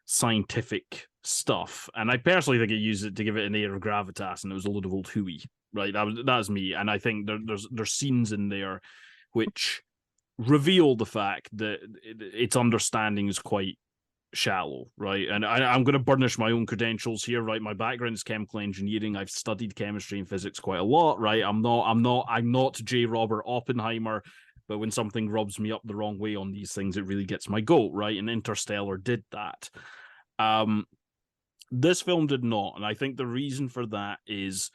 [SPEAKER 2] scientific stuff, and I personally think it used it to give it an air of gravitas, and it was a load of old hooey, right? That's me, and I think there's scenes in there which reveal the fact that its understanding is quite shallow, right? And I'm going to burnish my own credentials here, right? My background is chemical engineering. I've studied chemistry and physics quite a lot, right? I'm not J. Robert Oppenheimer, but when something rubs me up the wrong way on these things, it really gets my goat, right? And Interstellar did that. This film did not, and I think the reason for that is,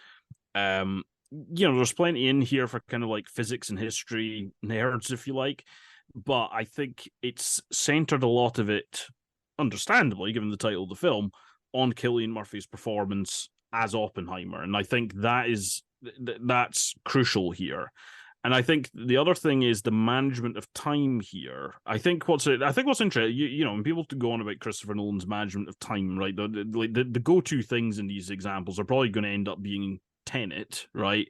[SPEAKER 2] there's plenty in here for kind of like physics and history nerds, if you like, but I think it's centered a lot of it, understandably, given the title of the film, on Cillian Murphy's performance as Oppenheimer, and I think that's crucial here. And I think the other thing is the management of time here. I think what's interesting, when people go on about Christopher Nolan's management of time, right? The go-to things in these examples are probably going to end up being Tenet, right?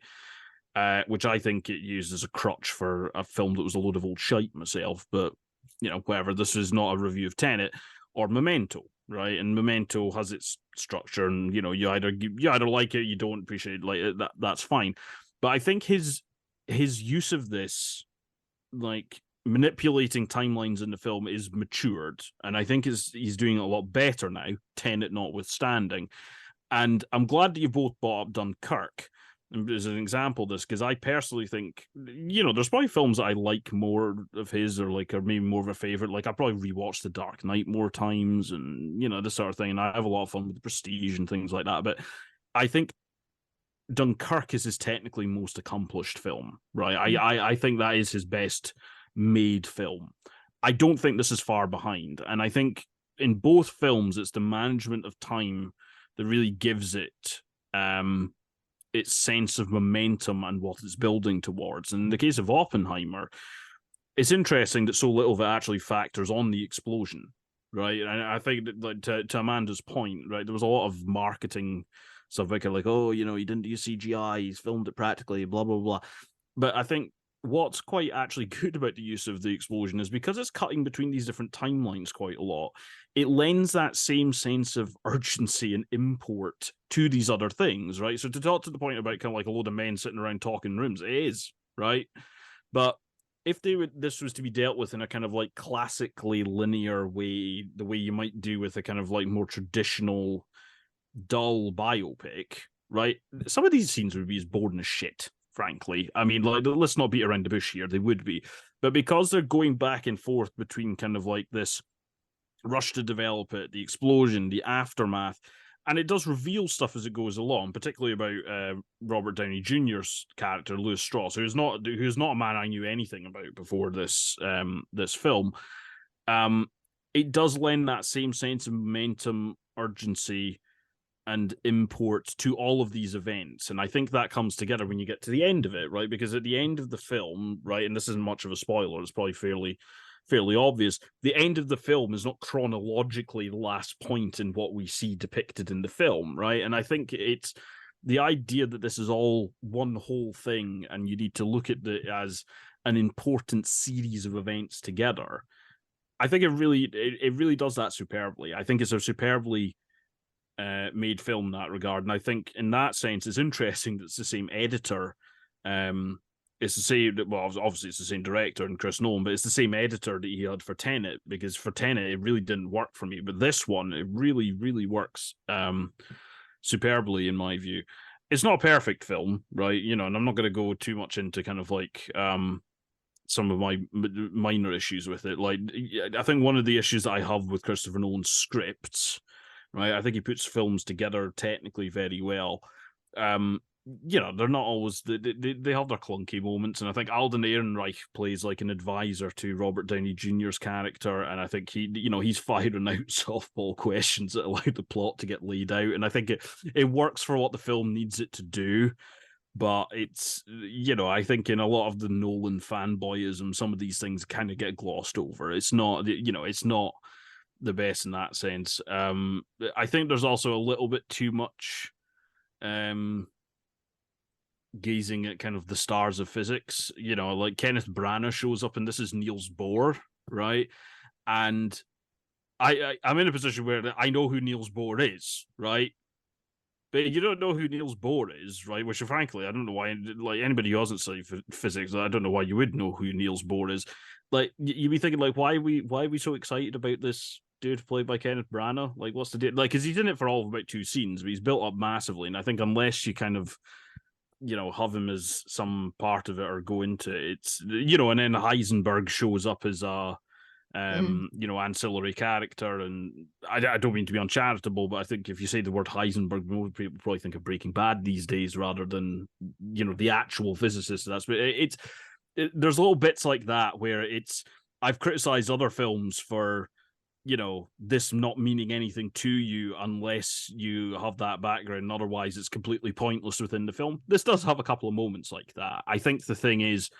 [SPEAKER 2] Which I think it used as a crutch for a film that was a load of old shite myself. But whatever. This is not a review of Tenet, or Memento, right? And Memento has its structure, and you either like it, you don't appreciate it, like it, that's fine. But I think his use of this, like, manipulating timelines in the film is matured, and I think he's doing it a lot better now, Tenet notwithstanding. And I'm glad that you both brought up Dunkirk as an example of this, because I personally think, there's probably films that I like more of his, or maybe more of a favorite. Like, I probably rewatched The Dark Knight more times, and this sort of thing. And I have a lot of fun with The Prestige and things like that. But I think Dunkirk is his technically most accomplished film, right? I think that is his best made film. I don't think this is far behind, and I think in both films it's the management of time that really gives it its sense of momentum and what it's building towards. And in the case of Oppenheimer, it's interesting that so little of it actually factors on the explosion, right? And I think that, to Amanda's point, right, there was a lot of marketing stuff like, oh, he didn't use CGI, he's filmed it practically, blah blah blah. But I think what's quite actually good about the use of the explosion is because it's cutting between these different timelines quite a lot, it lends that same sense of urgency and import to these other things, right? So to talk to the point about kind of like a load of men sitting around talking rooms, it is, right? But if this was to be dealt with in a kind of like classically linear way, the way you might do with a kind of like more traditional dull biopic, right? Some of these scenes would be as boring as shit, frankly. I mean, like, let's not beat around the bush here. They would be. But because they're going back and forth between kind of like this rush to develop it, the explosion, the aftermath, and it does reveal stuff as it goes along, particularly about Robert Downey Jr.'s character, Louis Strauss, who's not a man I knew anything about before this film. It does lend that same sense of momentum, urgency, and import to all of these events. And I think that comes together when you get to the end of it, right? Because at the end of the film, right, and this isn't much of a spoiler, it's probably fairly obvious, the end of the film is not chronologically the last point in what we see depicted in the film, right? And I think it's the idea that this is all one whole thing and you need to look at it as an important series of events together. I think it really does that superbly. I think it's a superbly made film in that regard, and I think in that sense it's interesting that it's the same editor. It's the same, well, obviously it's the same director and Chris Nolan, but it's the same editor that he had for Tenet, because for Tenet it really didn't work for me, but this one, it really, really works superbly in my view. It's not a perfect film, right? And I'm not going to go too much into kind of like some of my minor issues with it. Like, I think one of the issues that I have with Christopher Nolan's scripts, right, I think he puts films together technically very well. They're not always, they have their clunky moments, and I think Alden Ehrenreich plays like an advisor to Robert Downey Jr.'s character, and I think he's firing out softball questions that allow the plot to get laid out, and I think it works for what the film needs it to do. But it's, I think in a lot of the Nolan fanboyism, some of these things kind of get glossed over. It's not, it's not the best in that sense. I think there's also a little bit too much gazing at kind of the stars of physics. Like Kenneth Branagh shows up and this is Niels Bohr, right? And I'm in a position where I know who Niels Bohr is, right? But you don't know who Niels Bohr is, right? Which, frankly, I don't know why. Like, anybody who hasn't studied physics, I don't know why you would know who Niels Bohr is. Like, you'd be thinking, like, why are we so excited about this dude played by Kenneth Branagh? Like, what's the deal? Like, because he's in it for all of about 2 scenes, but he's built up massively. And I think unless you kind of, have him as some part of it or go into it, it's, and then Heisenberg shows up as a, ancillary character, and I don't mean to be uncharitable, but I think if you say the word Heisenberg, most people probably think of Breaking Bad these days rather than the actual physicist. There's little bits like that where I've criticized other films for this not meaning anything to you unless you have that background, otherwise it's completely pointless within the film. This does have a couple of moments like that. I think the thing is,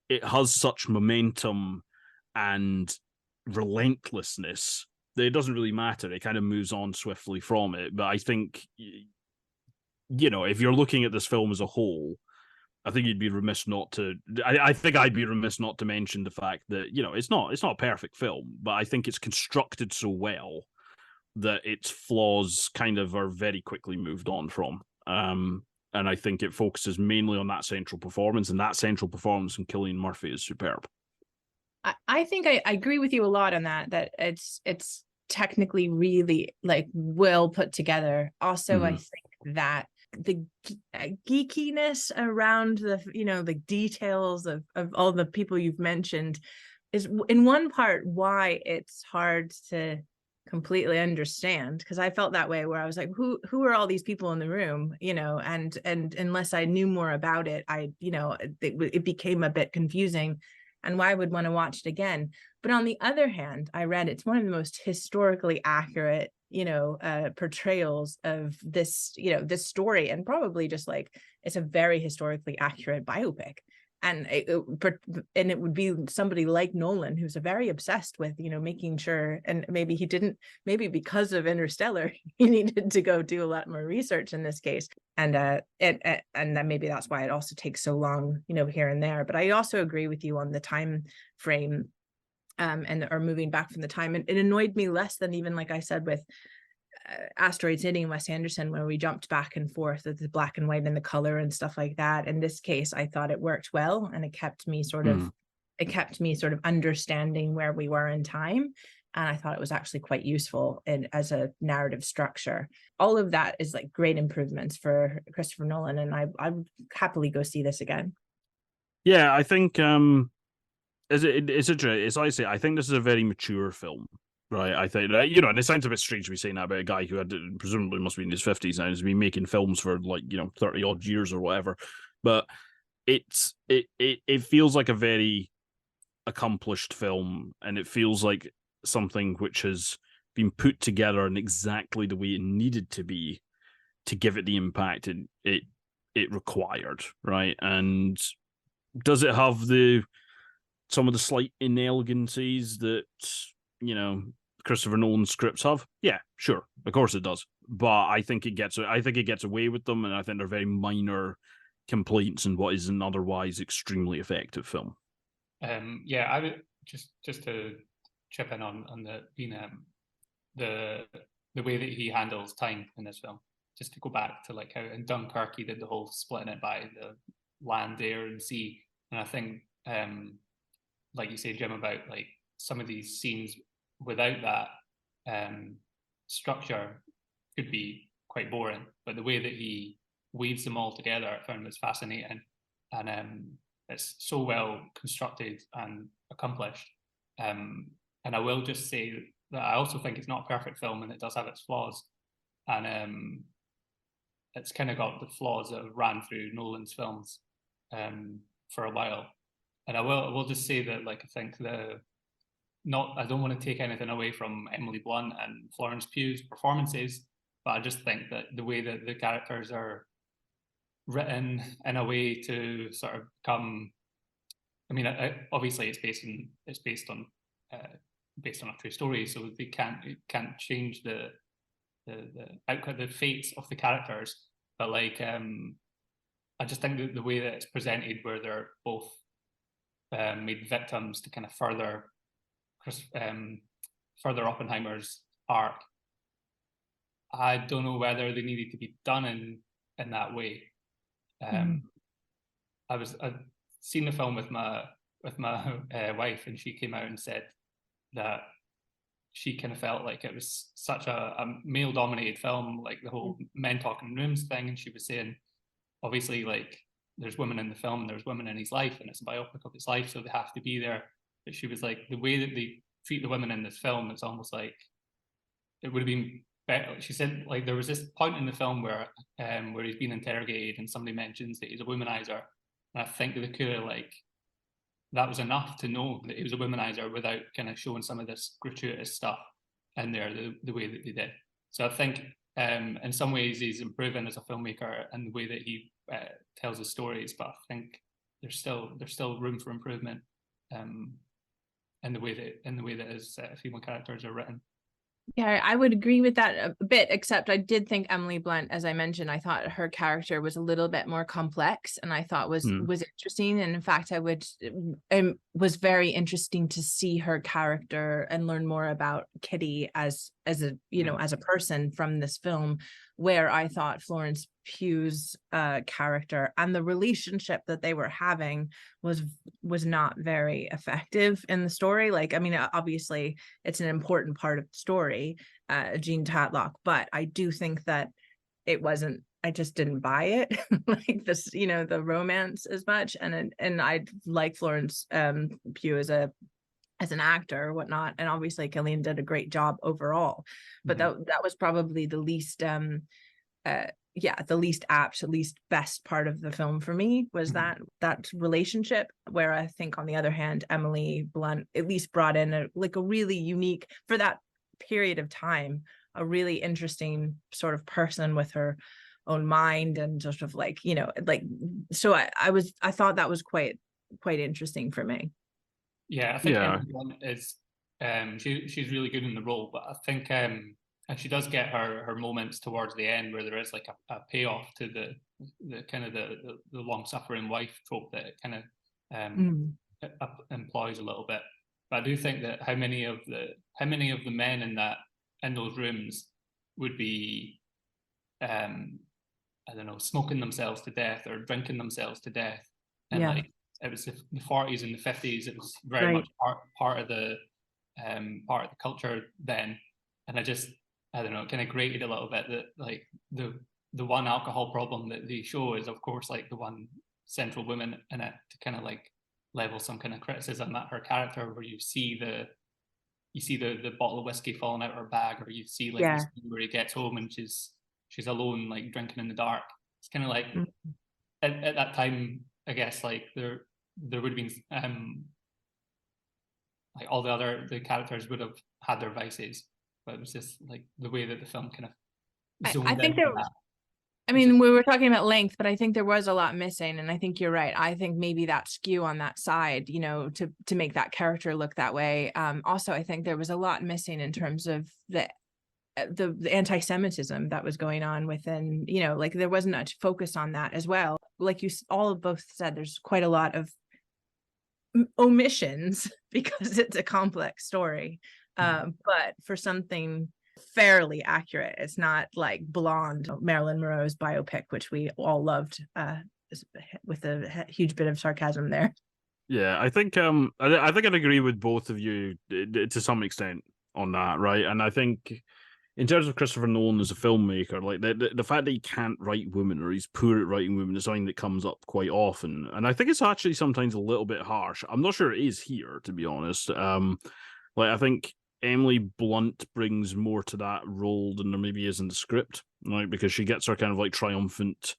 [SPEAKER 2] it has such momentum and relentlessness that it doesn't really matter. It kind of moves on swiftly from it. But I think, if you're looking at this film as a whole, I think you'd be remiss not to. I think I'd be remiss not to mention the fact that it's not a perfect film, but I think it's constructed so well that its flaws kind of are very quickly moved on from. And I think it focuses mainly on that central performance, and that central performance from Cillian Murphy is superb.
[SPEAKER 1] I think I agree with you a lot on that it's technically really like well put together. Also, I think that the geekiness around the, you know, the details of all the people you've mentioned is in one part why it's hard to completely understand, because I felt that way, where I was like, who are all these people in the room, you know, and unless I knew more about it, I, you know, it became a bit confusing, and why I would want to watch it again. But on the other hand, I read it's one of the most historically accurate, you know, portrayals of this, you know, this story, and probably just like it's a very historically accurate biopic. And it would be somebody like Nolan, who's very obsessed with, you know, making sure, and maybe because of Interstellar, he needed to go do a lot more research in this case. And then maybe that's why it also takes so long, you know, here and there. But I also agree with you on the time frame, or moving back from the time. And it annoyed me less than even, like I said, with Asteroid City and Wes Anderson, where we jumped back and forth with the black and white and the color and stuff like that. In this case, I thought it worked well, and it kept me sort of understanding where we were in time. And I thought it was actually quite useful as a narrative structure. All of that is like great improvements for Christopher Nolan, and I would happily go see this again.
[SPEAKER 2] Yeah, I think it's interesting. As I say, I think this is a very mature film. Right, I think, you know, and it sounds a bit strange to be saying that about a guy who had presumably must be in his 50s now, has been making films for like, you know, 30 odd years or whatever. But it feels like a very accomplished film, and it feels like something which has been put together in exactly the way it needed to be to give it the impact it required, right? And does it have some of the slight inelegancies that, you know, Christopher Nolan's scripts have? Yeah, sure, of course it does. But I think it gets away with them, and I think they're very minor complaints in what is an otherwise extremely effective film.
[SPEAKER 4] Yeah, I would just to chip in on the way that he handles time in this film. Just to go back to like how in Dunkirk he did the whole splitting it by the land, air, and sea, and I think like you say, Jim, about like some of these scenes without that structure could be quite boring, but the way that he weaves them all together, I found was fascinating, and it's so well constructed and accomplished. And I will just say that I also think it's not a perfect film, and it does have its flaws, and it's kind of got the flaws that have ran through Nolan's films for a while. And I will just say that, like, I think I don't want to take anything away from Emily Blunt and Florence Pugh's performances, but I just think that the way that the characters are written in a way to sort of come, I mean, obviously it's based on a true story, so it can't change the outcome, the fates of the characters. But like, I just think that the way that it's presented, where they're both made victims to kind of further Oppenheimer's arc, I don't know whether they needed to be done in that way. I'd seen the film with my wife, and she came out and said that she kind of felt like it was such a male-dominated film, like the whole men talking in rooms thing, and she was saying, obviously, like, there's women in the film and there's women in his life, and it's a biopic of his life, so they have to be there. But she was like, the way that they treat the women in this film, it's almost like it would have been better. She said, like, there was this point in the film where he's being interrogated and somebody mentions that he's a womanizer, and I think that they could have, like, that was enough to know that he was a womanizer without kind of showing some of this gratuitous stuff in there the way that they did. So I think in some ways he's improving as a filmmaker in the way that he tells his stories, but I think there's still room for improvement in the way that his female characters are written.
[SPEAKER 1] Yeah, I would agree with that a bit, except I did think Emily Blunt, as I mentioned, I thought her character was a little bit more complex, and I thought was interesting. And in fact, was very interesting to see her character and learn more about Kitty as a, you know, as a person from this film, where I thought Florence Pugh's character, and the relationship that they were having was not very effective in the story. Like, I mean, obviously it's an important part of the story, Jean Tatlock, but I do think that it wasn't, I just didn't buy it, like this, you know, the romance as much. And I like Florence Pugh as an actor or whatnot, and obviously Cillian did a great job overall, but that was probably the least the least apt, least best part of the film for me, was that relationship, where I think on the other hand Emily Blunt at least brought in a really unique, for that period of time, a really interesting sort of person with her own mind, and sort of like, you know, like, so I thought that was quite interesting for me.
[SPEAKER 4] Yeah, I think Emily Blunt is she's really good in the role, but I think and she does get her moments towards the end where there is like a payoff to the kind of the long suffering wife trope that it kind of employs a little bit. But I do think that how many of the men in those rooms would be I don't know, smoking themselves to death or drinking themselves to death, and like it was the 40s and the 50s. It was very much part of the culture then, and I don't know, it kind of grated a little bit that like the one alcohol problem that they show is of course like the one central woman in it, to kind of like level some kind of criticism at her character, where you see the bottle of whiskey falling out of her bag, or you see like the scene where he gets home and she's alone, like drinking in the dark. It's kind of like at that time, I guess, like there would have been like all the characters would have had their vices, but it was just like the way that the film kind of zoned
[SPEAKER 1] I think
[SPEAKER 4] in.
[SPEAKER 1] I mean, we were talking about length, but I think there was a lot missing, and I think you're right. I think maybe that skew on that side, you know, to make that character look that way. Also, I think there was a lot missing in terms of the anti-Semitism that was going on within, you know, like there wasn't much focus on that as well. Like you all both said, there's quite a lot of omissions because it's a complex story. But for something fairly accurate, it's not like Blonde, Marilyn Monroe's biopic, which we all loved, with a huge bit of sarcasm there.
[SPEAKER 2] Yeah, I think I think I'd agree with both of you to some extent on that, right? And I think in terms of Christopher Nolan as a filmmaker, like the fact that he can't write women, or he's poor at writing women, is something that comes up quite often. And I think it's actually sometimes a little bit harsh. I'm not sure it is here, to be honest. Like I think Emily Blunt brings more to that role than there maybe is in the script, right? Because she gets her kind of like triumphant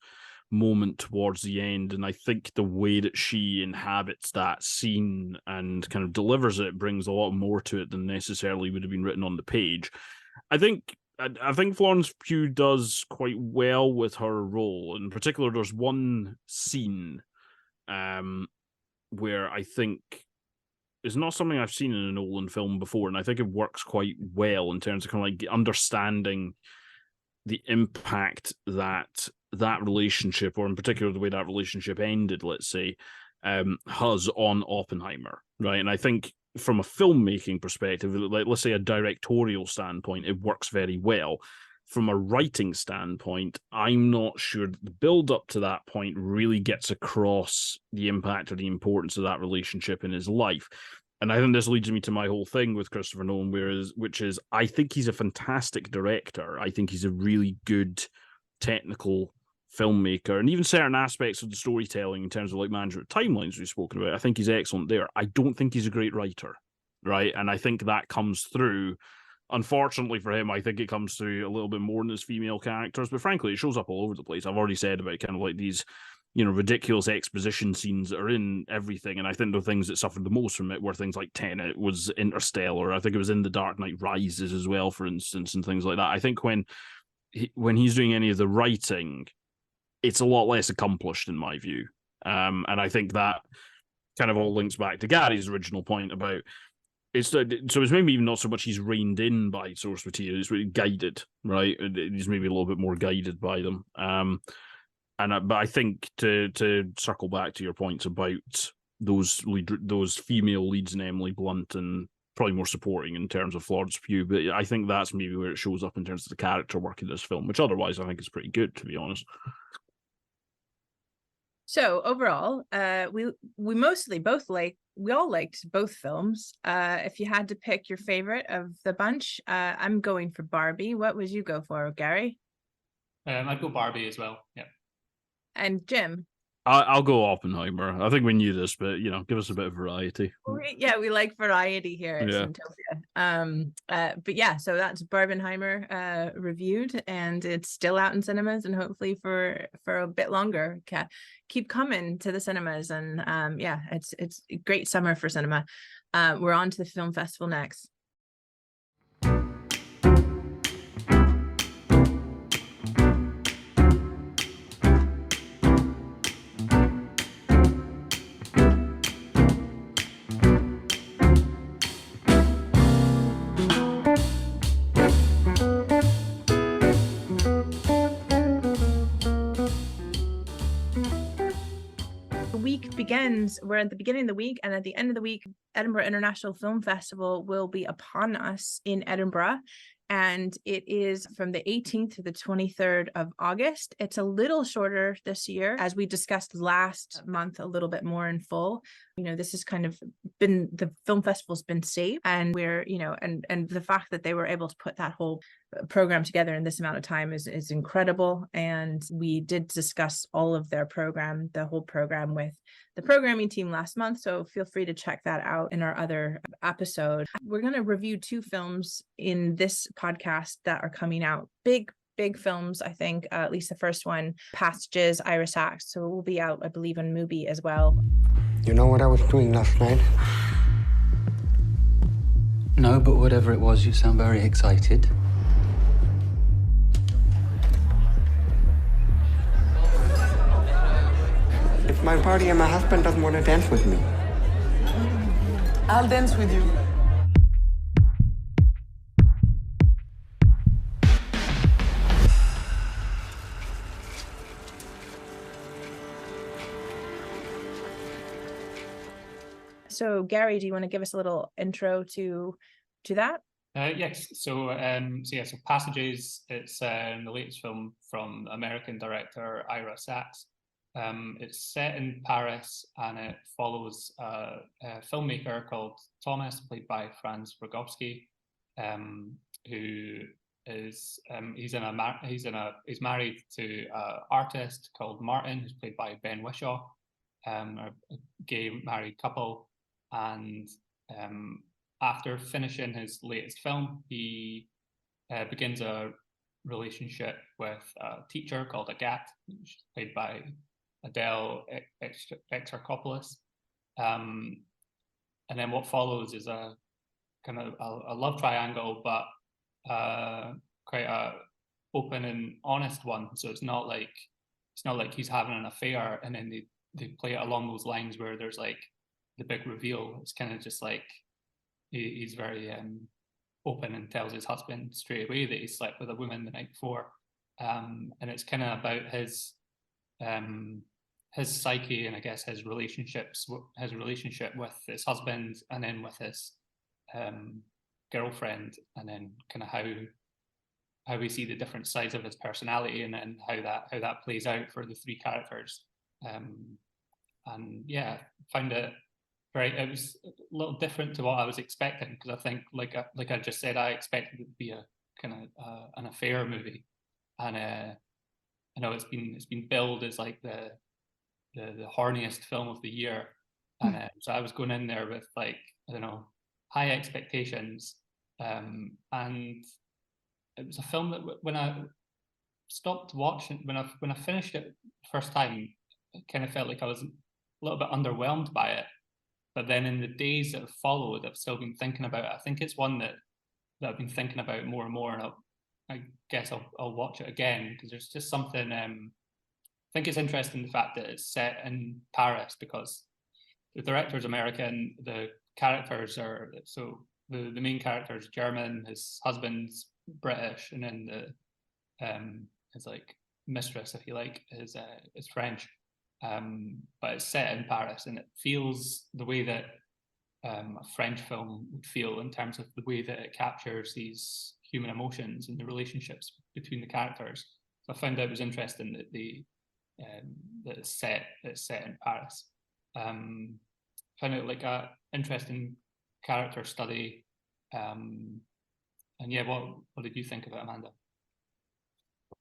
[SPEAKER 2] moment towards the end, and I think the way that she inhabits that scene and kind of delivers it brings a lot more to it than necessarily would have been written on the page. I think Florence Pugh does quite well with her role. In particular, there's one scene where I think is not something I've seen in a Nolan film before, and I think it works quite well in terms of kind of like understanding the impact that relationship, or in particular the way that relationship ended, let's say, has on Oppenheimer, right? And I think from a filmmaking perspective, like let's say a directorial standpoint, it works very well. From a writing standpoint, I'm not sure that the build up to that point really gets across the impact or the importance of that relationship in his life. And I think this leads me to my whole thing with Christopher Nolan, which is I think he's a fantastic director. I think he's a really good technical filmmaker, and even certain aspects of the storytelling in terms of like management timelines we've spoken about, I think he's excellent there. I don't think he's a great writer, right? And I think that comes through. Unfortunately for him, I think it comes through a little bit more in his female characters, but frankly, it shows up all over the place. I've already said about kind of like these, you know, ridiculous exposition scenes that are in everything, and I think the things that suffered the most from it were things like Tenet, was Interstellar, I think it was in The Dark Knight Rises as well, for instance, and things like that. I think when he's doing any of the writing, it's a lot less accomplished in my view. And I think that kind of all links back to Gary's original point about so it's maybe even not so much he's reined in by source material, he's really guided, right? He's maybe a little bit more guided by them. But I think to circle back to your points about those female leads in Emily Blunt, and probably more supporting in terms of Florence Pugh, but I think that's maybe where it shows up in terms of the character work in this film, which otherwise I think is pretty good, to be honest.
[SPEAKER 1] So overall, we mostly we all liked both films. If you had to pick your favorite of the bunch, I'm going for Barbie. What would you go for, Gary?
[SPEAKER 4] I'd go Barbie as well. Yeah.
[SPEAKER 1] And Jim?
[SPEAKER 2] I'll go Oppenheimer. I think we knew this, but give us a bit of variety.
[SPEAKER 1] We like variety here at
[SPEAKER 2] Yeah.
[SPEAKER 1] Cinetopia. But yeah, so that's Barbenheimer reviewed, and it's still out in cinemas, and hopefully for a bit longer. Keep coming to the cinemas, and yeah, it's a great summer for cinema. We're on to the film festival next. We're at the beginning of the week, and at the end of the week, Edinburgh International Film Festival will be upon us in Edinburgh, and it is from the 18th to the 23rd of August. It's a little shorter this year, as we discussed last month, a little bit more in full. This has kind of been, the film festival's been saved, and we're, and the fact that they were able to put that whole program together in this amount of time is incredible. And we did discuss all of their program, the whole program, with the programming team last month, so feel free to check that out in our other episode. We're going to review 2 films in this podcast that are coming out. Big films, I think, at least the first one, Passages, Ira Sachs, so it will be out, I believe, on Mubi as well.
[SPEAKER 8] You know what I was doing last night?
[SPEAKER 9] No, but whatever it was, you sound very excited.
[SPEAKER 8] It's my party and my husband doesn't want to dance with me.
[SPEAKER 10] I'll dance with you.
[SPEAKER 1] So, Gary, do you want to give us a little intro to that?
[SPEAKER 4] Yes. So Passages. It's the latest film from American director Ira Sachs. It's set in Paris, and it follows a filmmaker called Thomas, played by Franz Rogowski, who is he's married to an artist called Martin, who's played by Ben Whishaw, a gay married couple. And after finishing his latest film, he begins a relationship with a teacher called Agathe, which is played by Adele Exarchopoulos. And then what follows is a kind of a love triangle, but quite a open and honest one. So it's not like he's having an affair, and then they play it along those lines where there's like the big reveal. It's kind of just like he's very open and tells his husband straight away that he slept with a woman the night before, and it's kind of about his psyche, and I guess his relationship with his husband, and then with his girlfriend, and then kind of how we see the different sides of his personality, and then how that plays out for the 3 characters. And yeah, found it was a little different to what I was expecting, because I think, like I just said, I expected it to be a kind of an affair movie, and I know it's been billed as like the horniest film of the year, and so I was going in there with, like, I don't know, high expectations, and it was a film that when I stopped watching, when I finished it first time, I kind of felt like I was a little bit underwhelmed by it. But then in the days that have followed, I've still been thinking about it. I think it's one that I've been thinking about more and more, and I guess I'll watch it again, because there's just something. I think it's interesting, the fact that it's set in Paris, because the director's American, the characters are, so the main character is German, his husband's British, and then his like mistress, if you like, is French. But it's set in Paris, and it feels the way that a French film would feel, in terms of the way that it captures these human emotions and the relationships between the characters. So I found it was interesting that they that's set in Paris. Kind of like a interesting character study. And yeah, what did you think of it, Amanda?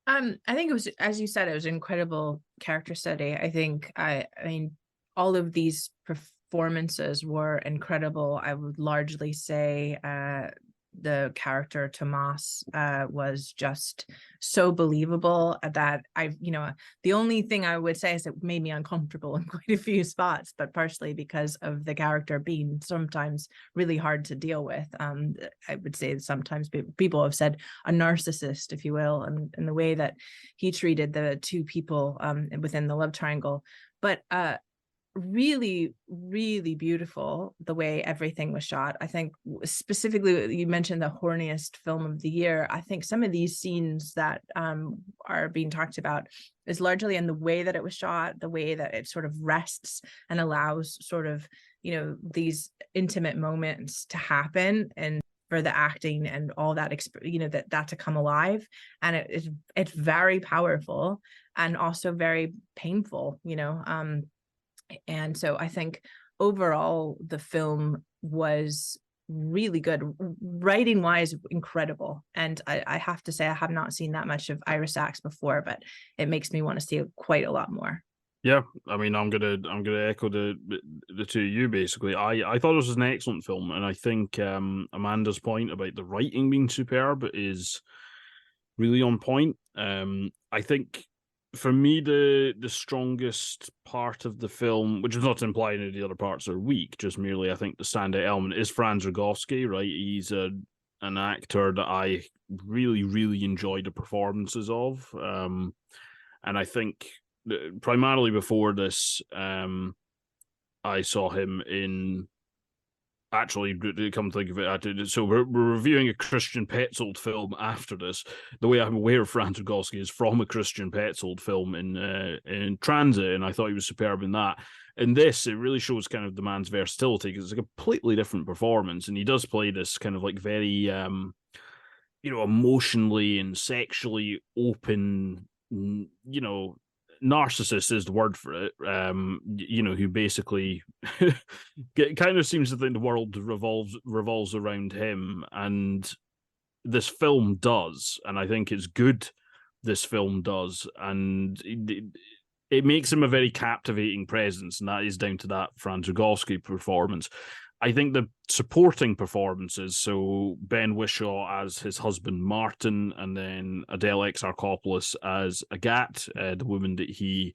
[SPEAKER 1] I think it was, as you said, it was an incredible character study. I think I mean, all of these performances were incredible. I would largely say the character Tomas was just so believable that the only thing I would say is it made me uncomfortable in quite a few spots, but partially because of the character being sometimes really hard to deal with. I would say sometimes people have said a narcissist, if you will, and the way that he treated the two people within the love triangle. But really, really beautiful the way everything was shot. I think specifically, you mentioned the horniest film of the year. I think some of these scenes that are being talked about is largely in the way that it was shot, the way that it sort of rests and allows sort of, these intimate moments to happen, and for the acting and all that, that to come alive. And it's very powerful and also very painful, and so I think overall the film was really good, writing wise, incredible. And I have to say, I have not seen that much of Ira Sachs before, but it makes me want to see quite a lot more.
[SPEAKER 2] Yeah, I mean, I'm gonna echo the two of you basically. I thought this was an excellent film, and I think Amanda's point about the writing being superb is really on point. I think for me, the strongest part of the film, which is not to imply any of the other parts are weak, just merely I think the standout element is Franz Rogowski, right? He's an actor that I really, really enjoyed the performances of. And I think primarily before this, I saw him in... Actually, come to think of it, so we're reviewing a Christian Petzold film after this. The way I'm aware of Franz Rogowski is from a Christian Petzold film in Transit, and I thought he was superb in that. In this, it really shows kind of the man's versatility, because it's a completely different performance, and he does play this kind of like very, emotionally and sexually open, narcissist is the word for it, who basically kind of seems to think the world revolves around him, and this film does, and I think it's good this film does, and it makes him a very captivating presence, and that is down to that Franz Rogowski performance. I think the supporting performances, so Ben Whishaw as his husband Martin, and then Adele Exarchopoulos as Agathe, the woman that he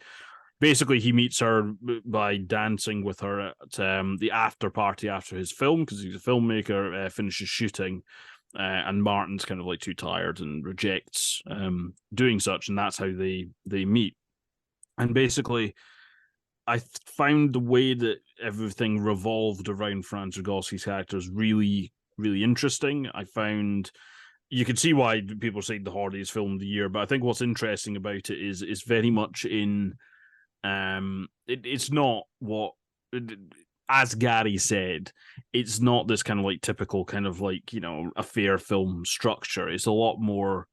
[SPEAKER 2] meets her by dancing with her at the after party after his film, because he's a filmmaker, finishes shooting, and Martin's kind of like too tired and rejects doing such, and that's how they meet. And basically, I found the way that everything revolved around Franz Rogowski's characters really, really interesting. I found you could see why people say the hardest film of the year, but I think what's interesting about it is very much in it's not what, as Garry said, it's not this kind of like typical kind of like, AFIRE film structure. It's a lot more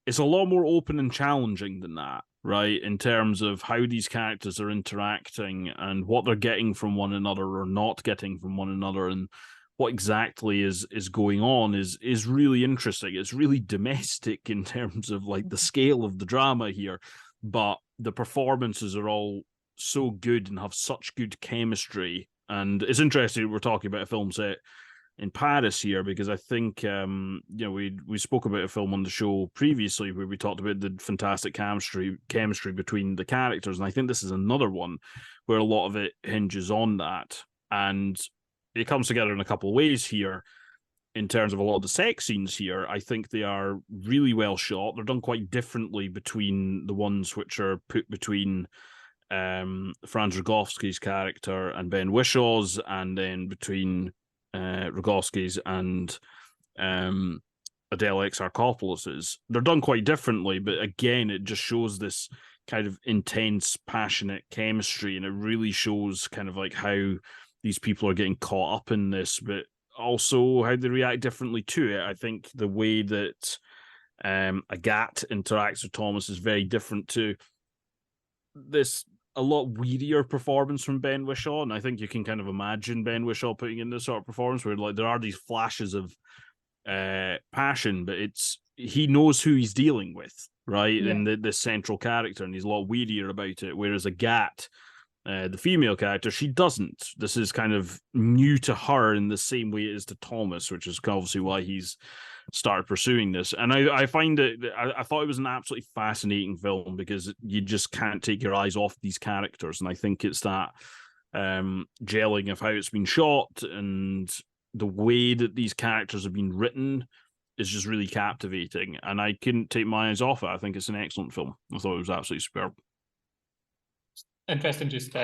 [SPEAKER 2] open and challenging than that, right? In terms of how these characters are interacting and what they're getting from one another or not getting from one another, and what exactly is going on is really interesting. It's really domestic in terms of like the scale of the drama here, but the performances are all so good and have such good chemistry. And it's interesting we're talking about a film set in Paris here, because I think we spoke about a film on the show previously where we talked about the fantastic chemistry between the characters, and I think this is another one where a lot of it hinges on that, and it comes together in a couple of ways here. In terms of a lot of the sex scenes here, I think they are really well shot. They're done quite differently between the ones which are put between Franz Rogowski's character and Ben Wishaw's, and then between Rogowski's and Adele Exarchopoulos's. They're done quite differently, but again, it just shows this kind of intense, passionate chemistry, and it really shows kind of like how these people are getting caught up in this, but also how they react differently to it. I think the way that Agathe interacts with Thomas is very different to this a lot weedier performance from Ben Whishaw, and I think you can kind of imagine Ben Whishaw putting in this sort of performance where like there are these flashes of passion, but he knows who he's dealing with, right?
[SPEAKER 1] Yeah.
[SPEAKER 2] And the central character, and he's a lot weedier about it. Whereas Agathe, the female character, she doesn't. This is kind of new to her in the same way it is to Thomas, which is obviously why he's started pursuing this. And I find it, I thought it was an absolutely fascinating film because you just can't take your eyes off these characters. And I think it's that gelling of how it's been shot and the way that these characters have been written is just really captivating. And I couldn't take my eyes off it. I think it's an excellent film. I thought it was absolutely superb.
[SPEAKER 4] Interesting, just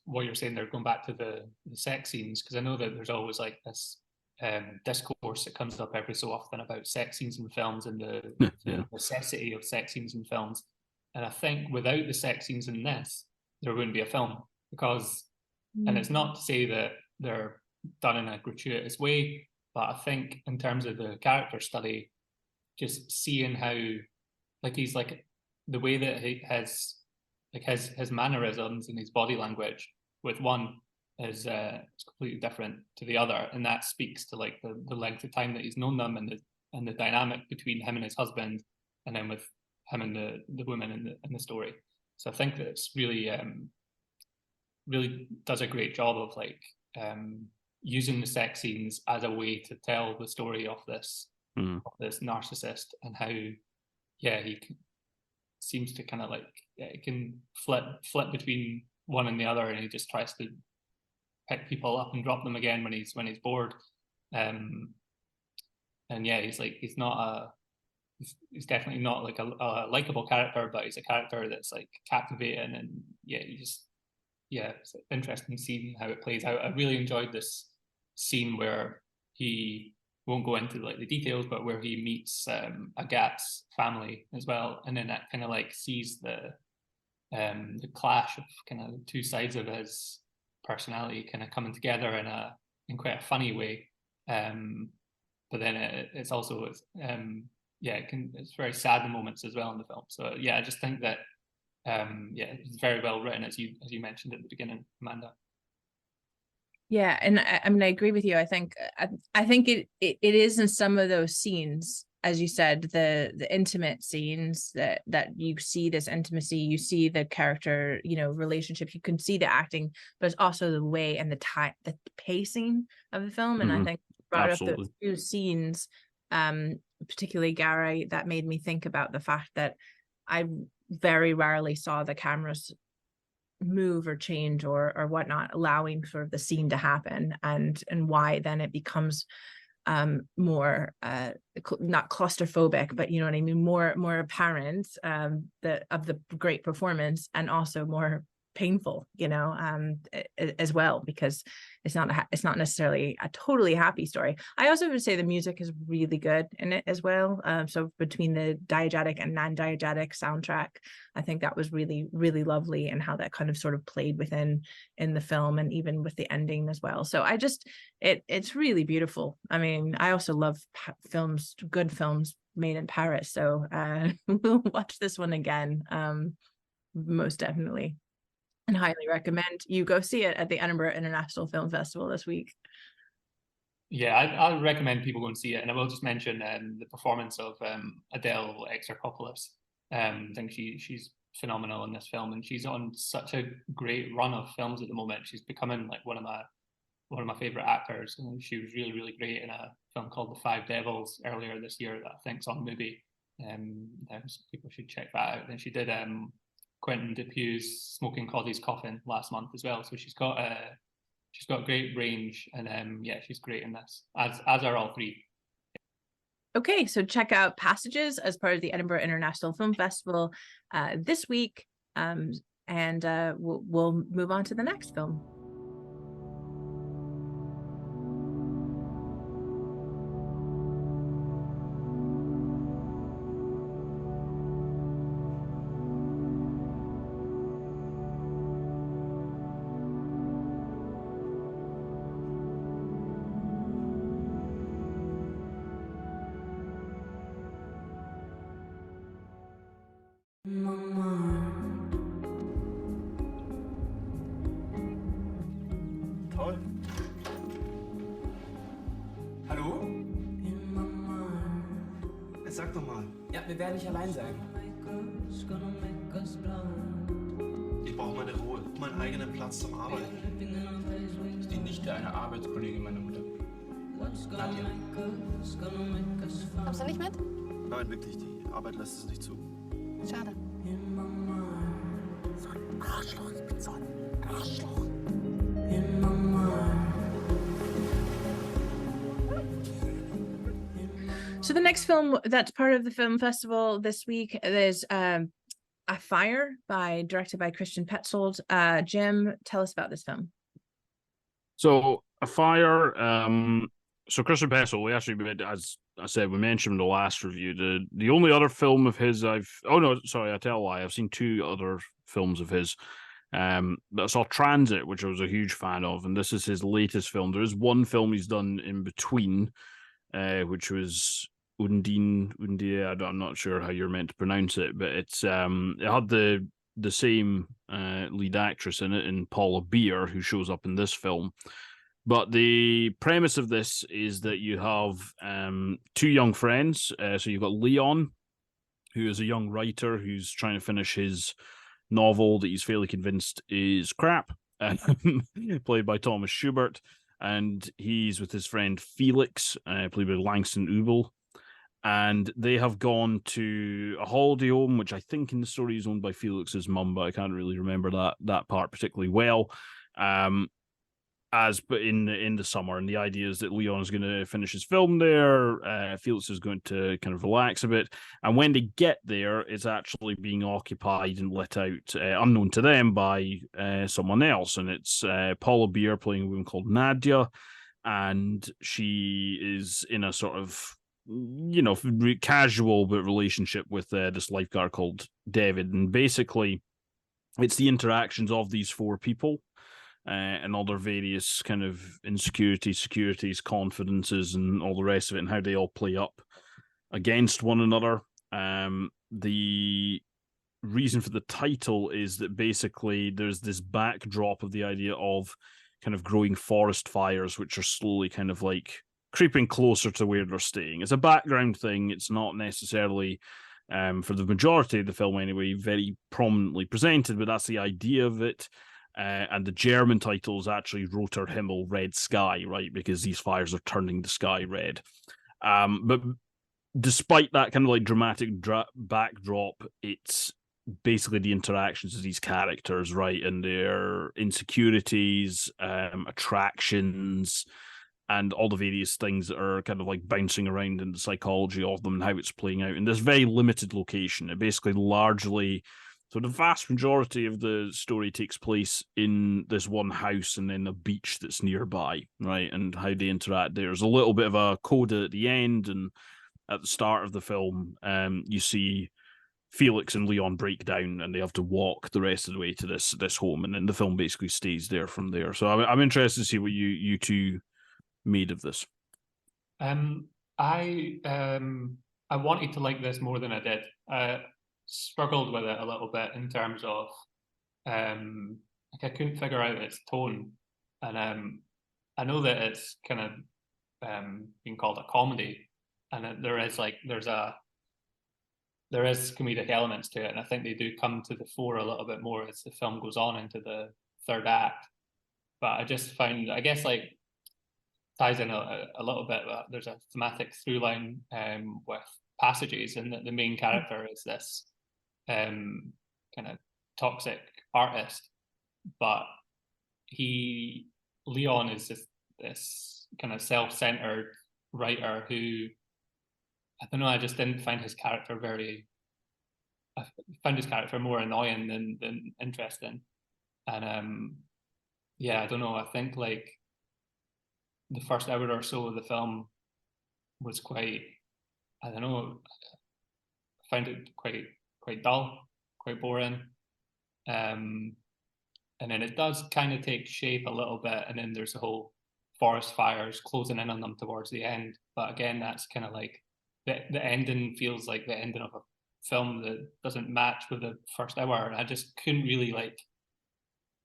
[SPEAKER 4] what you're saying there, going back to the sex scenes, because I know that there's always like this discourse that comes up every so often about sex scenes in films and the necessity of sex scenes in films. And I think without the sex scenes in this, there wouldn't be a film, because, and it's not to say that they're done in a gratuitous way, but I think in terms of the character study, just seeing how, like, he's like, the way that he has, like his mannerisms and his body language with one is completely different to the other, and that speaks to like the length of time that he's known them and the dynamic between him and his husband, and then with him and the woman in the story. So I think that it's really really does a great job of like using the sex scenes as a way to tell the story of this narcissist, and how he seems to kind of like it can flip between one and the other, and he just tries to pick people up and drop them again when he's bored. And he's definitely not like a likable character, but he's a character that's like captivating, and it's interesting seeing how it plays out. I really enjoyed this scene where he won't go into like the details, but where he meets Agathe's family as well, and then that kind of like sees the clash of kind of two sides of his personality kind of coming together in quite a funny way. But then it's also it's very sad in moments as well in the film. So I just think that it's very well written, as you mentioned at the beginning, Amanda.
[SPEAKER 1] Yeah, and I mean, I agree with you. I think it is in some of those scenes, as you said, the intimate scenes that you see this intimacy, you see the character, relationship, you can see the acting, but it's also the way and the pacing of the film. And I think brought up those two scenes, particularly Garry, that made me think about the fact that I very rarely saw the cameras move or change or whatnot, allowing sort of the scene to happen, and why then it becomes more not claustrophobic, but you know what I mean, more apparent of the great performance, and also more painful, as well, because it's not necessarily a totally happy story. I also would say the music is really good in it as well. So between the diegetic and non-diegetic soundtrack, I think that was really, really lovely, and how that kind of sort of played in the film, and even with the ending as well. So it's really beautiful. I mean, I also love good films made in Paris. So we'll watch this one again, most definitely. And highly recommend you go see it at the Edinburgh International Film Festival this week.
[SPEAKER 4] Yeah, I recommend people go and see it. And I will just mention the performance of Adele Exarchopoulos. I think she's phenomenal in this film, and she's on such a great run of films at the moment. She's becoming like one of my favorite actors, and she was really, really great in a film called The Five Devils earlier this year that I think's on Mubi. So people should check that out. And she did Quentin Dupuy's Smoking Causes Coffin last month as well. So she's got great range, and she's great in this, as are all three.
[SPEAKER 1] Okay, so check out Passages as part of the Edinburgh International Film Festival this week, and we'll move on to the next film.
[SPEAKER 11] Wir werden nicht allein sein.
[SPEAKER 12] Ich brauche meine Ruhe, meinen eigenen Platz zum Arbeiten.
[SPEAKER 11] Ich bin nicht eine Arbeitskollegin meiner Mutter. Nadja.
[SPEAKER 13] Kommst du nicht mit?
[SPEAKER 12] Nein, wirklich, die Arbeit lässt es nicht zu.
[SPEAKER 13] Schade.
[SPEAKER 12] So ein Arschloch, ich bin so ein Arschloch.
[SPEAKER 1] So the next film that's part of the film festival this week is AFIRE, directed by Christian Petzold. Jim, tell us about this film.
[SPEAKER 2] So AFIRE, so Christian Petzold, we actually, as I said, we mentioned in the last review, the only other film of his I tell a lie, I've seen two other films of his. But I saw Transit, which I was a huge fan of, and this is his latest film. There is one film he's done in between, which was Undine, I'm not sure how you're meant to pronounce it, but it had the same lead actress in it, in Paula Beer, who shows up in this film. But the premise of this is that you have two young friends. So you've got Leon, who is a young writer who's trying to finish his novel that he's fairly convinced is crap, played by Thomas Schubert. And he's with his friend Felix, played by Langston Ubel. And they have gone to a holiday home, which I think in the story is owned by Felix's mum, but I can't really remember that part particularly well. But in the summer, and the idea is that Leon is going to finish his film there. Felix is going to kind of relax a bit, and when they get there, it's actually being occupied and let out, unknown to them, by someone else, and it's Paula Beer playing a woman called Nadia, and she is in a sort of casual but relationship with this lifeguard called David, and basically it's the interactions of these four people. And all their various kind of insecurities, securities, confidences, and all the rest of it, and how they all play up against one another. The reason for the title is that basically there's this backdrop of the idea of kind of growing forest fires, which are slowly kind of like creeping closer to where they're staying. It's a background thing. It's not necessarily, for the majority of the film anyway, very prominently presented, but that's the idea of it. And the German title is actually Roter Himmel, Red Sky, right? Because these fires are turning the sky red. But despite that kind of like dramatic backdrop, it's basically the interactions of these characters, right? And their insecurities, attractions, and all the various things that are kind of like bouncing around in the psychology of them and how it's playing out in this very limited location. It basically largely... So the vast majority of the story takes place in this one house and then a beach that's nearby, right? And how they interact. There's a little bit of a coda at the end, and at the start of the film, you see Felix and Leon break down, and they have to walk the rest of the way to this home, and then the film basically stays there from there. So I'm interested to see what you two made of this.
[SPEAKER 4] I wanted to like this more than I did. Struggled with it a little bit in terms of I couldn't figure out its tone, and I know that it's kind of being called a comedy, and there is comedic elements to it, and I think they do come to the fore a little bit more as the film goes on into the third act. But I just found, I guess, like ties in a little bit. There's a thematic through line with passages, and that the main character is this kind of toxic artist, but Leon is just this kind of self-centered writer who, I don't know, I just didn't find his character I found his character more annoying than interesting. And I don't know, I think like the first hour or so of the film was quite, I don't know, I found it quite dull, quite boring. And then it does kind of take shape a little bit, and then there's the whole forest fires closing in on them towards the end. But again, that's kind of like the ending feels like the ending of a film that doesn't match with the first hour. And I just couldn't really like,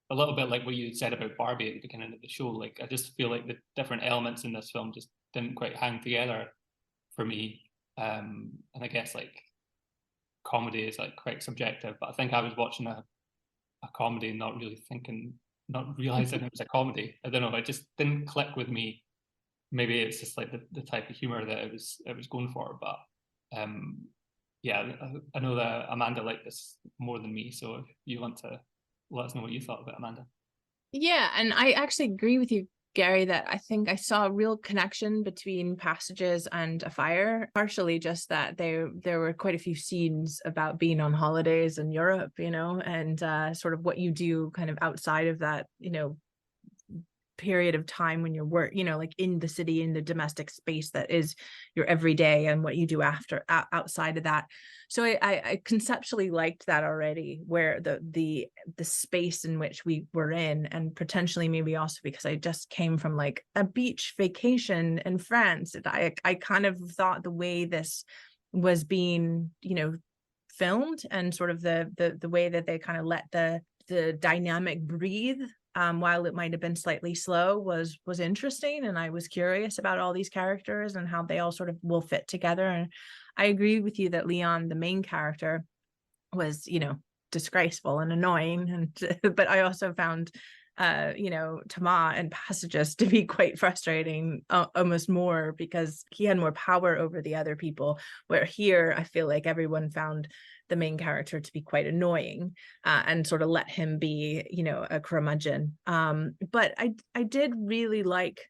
[SPEAKER 4] a little bit like what you said about Barbie at the beginning of the show. Like, I just feel like the different elements in this film just didn't quite hang together for me. And I guess like comedy is like quite subjective, but I think I was watching a comedy and not realizing it was a comedy. I don't know, it just didn't click with me. Maybe it's just like the type of humor that it was going for, but yeah, I know that Amanda liked this more than me, so if you want to let us know what you thought about Amanda.
[SPEAKER 13] Yeah, and I actually agree with you, Gary, that I think I saw a real connection between Passages and AFIRE, partially just that there were quite a few scenes about being on holidays in Europe, and sort of what you do kind of outside of that, period of time when you're like in the city, in the domestic space that is your everyday, and what you do outside of that. So I conceptually liked that already, where the space in which we were in, and potentially maybe also because I just came from like a beach vacation in France. I kind of thought the way this was being, filmed, and sort of the way that they kind of let the dynamic breathe, while it might have been slightly slow, was interesting. And I was curious about all these characters and how they all sort of will fit together. And I agree with you that Leon, the main character, was, disgraceful and annoying. And but I also found Thomas and Passages to be quite frustrating, almost more, because he had more power over the other people, where here I feel like everyone found the main character to be quite annoying, and sort of let him be, a curmudgeon. But I did really like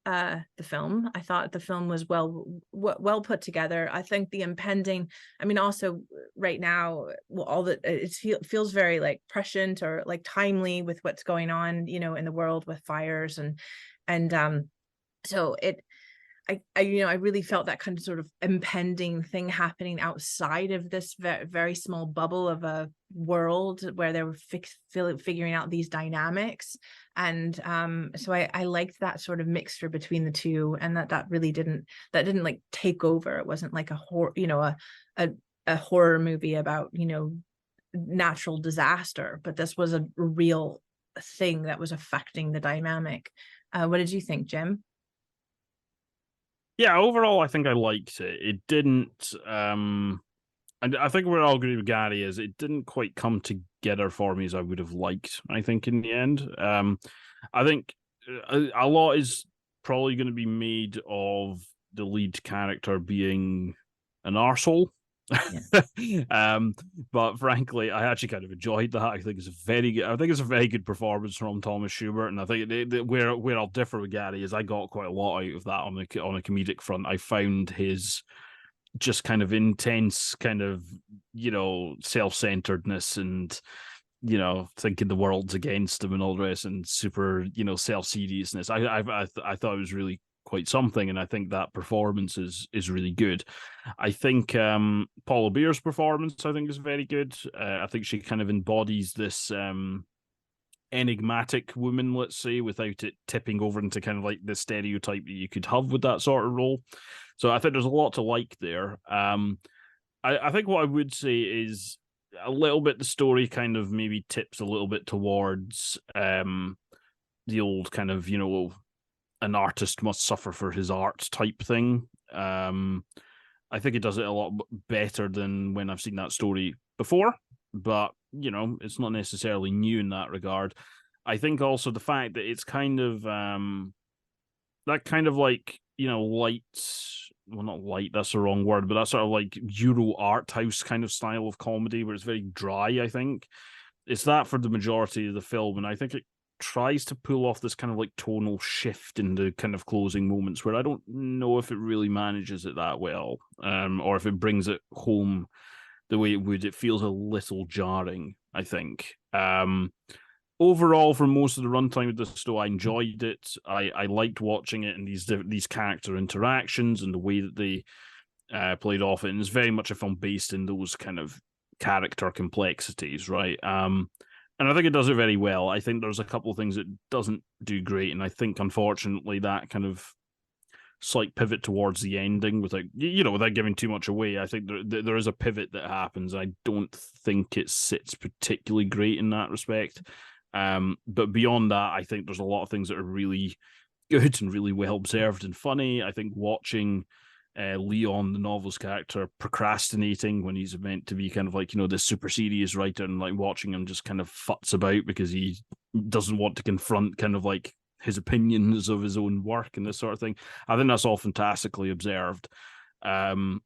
[SPEAKER 13] the film. I thought the film was well put together. I think the impending, also right now, it feels very like prescient, or like timely with what's going on, in the world with fires, and so I really felt that kind of sort of impending thing happening outside of this very small bubble of a world where they were figuring out these dynamics. And so I liked that sort of mixture between the two, and that really didn't like take over. It wasn't like a horror, a horror movie about, natural disaster, but this was a real thing that was affecting the dynamic. What did you think, Jim?
[SPEAKER 2] Yeah, overall, I think I liked it. It didn't, and I think we're all agree with Gary, is it didn't quite come together for me as I would have liked, I think, in the end. I think a lot is probably going to be made of the lead character being an arsehole. Yeah. But frankly, I actually kind of enjoyed that. I think it's a very good performance from Thomas Schubert, and I think where I'll differ with Gary is I got quite a lot out of that on a comedic front. I found his just kind of intense kind of self-centeredness and thinking the world's against him and all the rest, and super self-seriousness. I thought it was really quite something, and I think that performance is really good. I think Paula Beer's performance I think is very good. I think she kind of embodies this enigmatic woman, let's say, without it tipping over into kind of like the stereotype that you could have with that sort of role. So I think there's a lot to like there. I think what I would say is a little bit the story kind of maybe tips a little bit towards the old kind of an artist must suffer for his art type thing. I think it does it a lot better than when I've seen that story before, but it's not necessarily new in that regard. I think also the fact that it's kind of that kind of like light, well, not light, that's the wrong word, but that sort of like Euro art house kind of style of comedy where it's very dry. I think it's that for the majority of the film, and I think it tries to pull off this kind of like tonal shift in the kind of closing moments where I don't know if it really manages it that well, or if it brings it home the way it would. It feels a little jarring, I think. Overall, for most of the runtime of the story, I enjoyed it. I liked watching it and these character interactions and the way that they played off it. And it's very much a film based in those kind of character complexities, right? And I think it does it very well. I think there's a couple of things it doesn't do great, and I think unfortunately that kind of slight pivot towards the ending, without giving too much away. I think there is a pivot that happens. I don't think it sits particularly great in that respect. But beyond that, I think there's a lot of things that are really good and really well observed and funny. I think watching Leon, the novelist character, procrastinating when he's meant to be kind of like, this super serious writer, and like watching him just kind of futz about because he doesn't want to confront kind of like his opinions of his own work and this sort of thing. I think that's all fantastically observed. And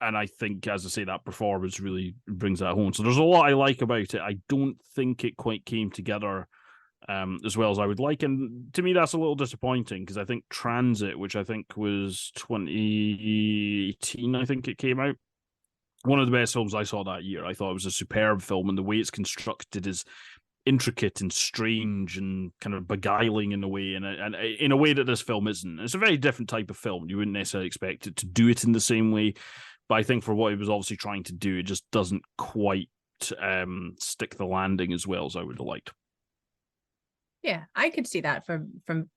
[SPEAKER 2] I think, as I say, that performance really brings that home. So there's a lot I like about it. I don't think it quite came together as well as I would like. And to me, that's a little disappointing because I think Transit, which I think was 2018, I think it came out, one of the best films I saw that year. I thought it was a superb film, and the way it's constructed is intricate and strange and kind of beguiling in a way, and in a way that this film isn't. It's a very different type of film. You wouldn't necessarily expect it to do it in the same way, but I think for what it was obviously trying to do, it just doesn't quite stick the landing as well as I would have liked.
[SPEAKER 13] Yeah, I could see that from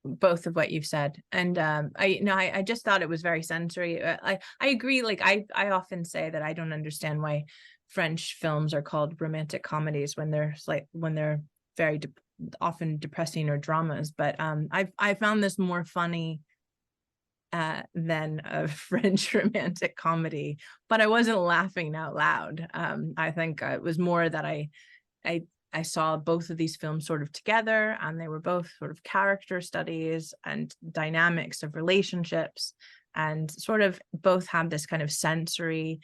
[SPEAKER 13] both of what you've said. And I just thought it was very sensory. I agree. Like I often say that I don't understand why French films are called romantic comedies when they're very often depressing or dramas. But I found this more funny than a French romantic comedy, but I wasn't laughing out loud. I think it was more that I saw both of these films sort of together, and they were both sort of character studies and dynamics of relationships, and sort of both have this kind of sensory,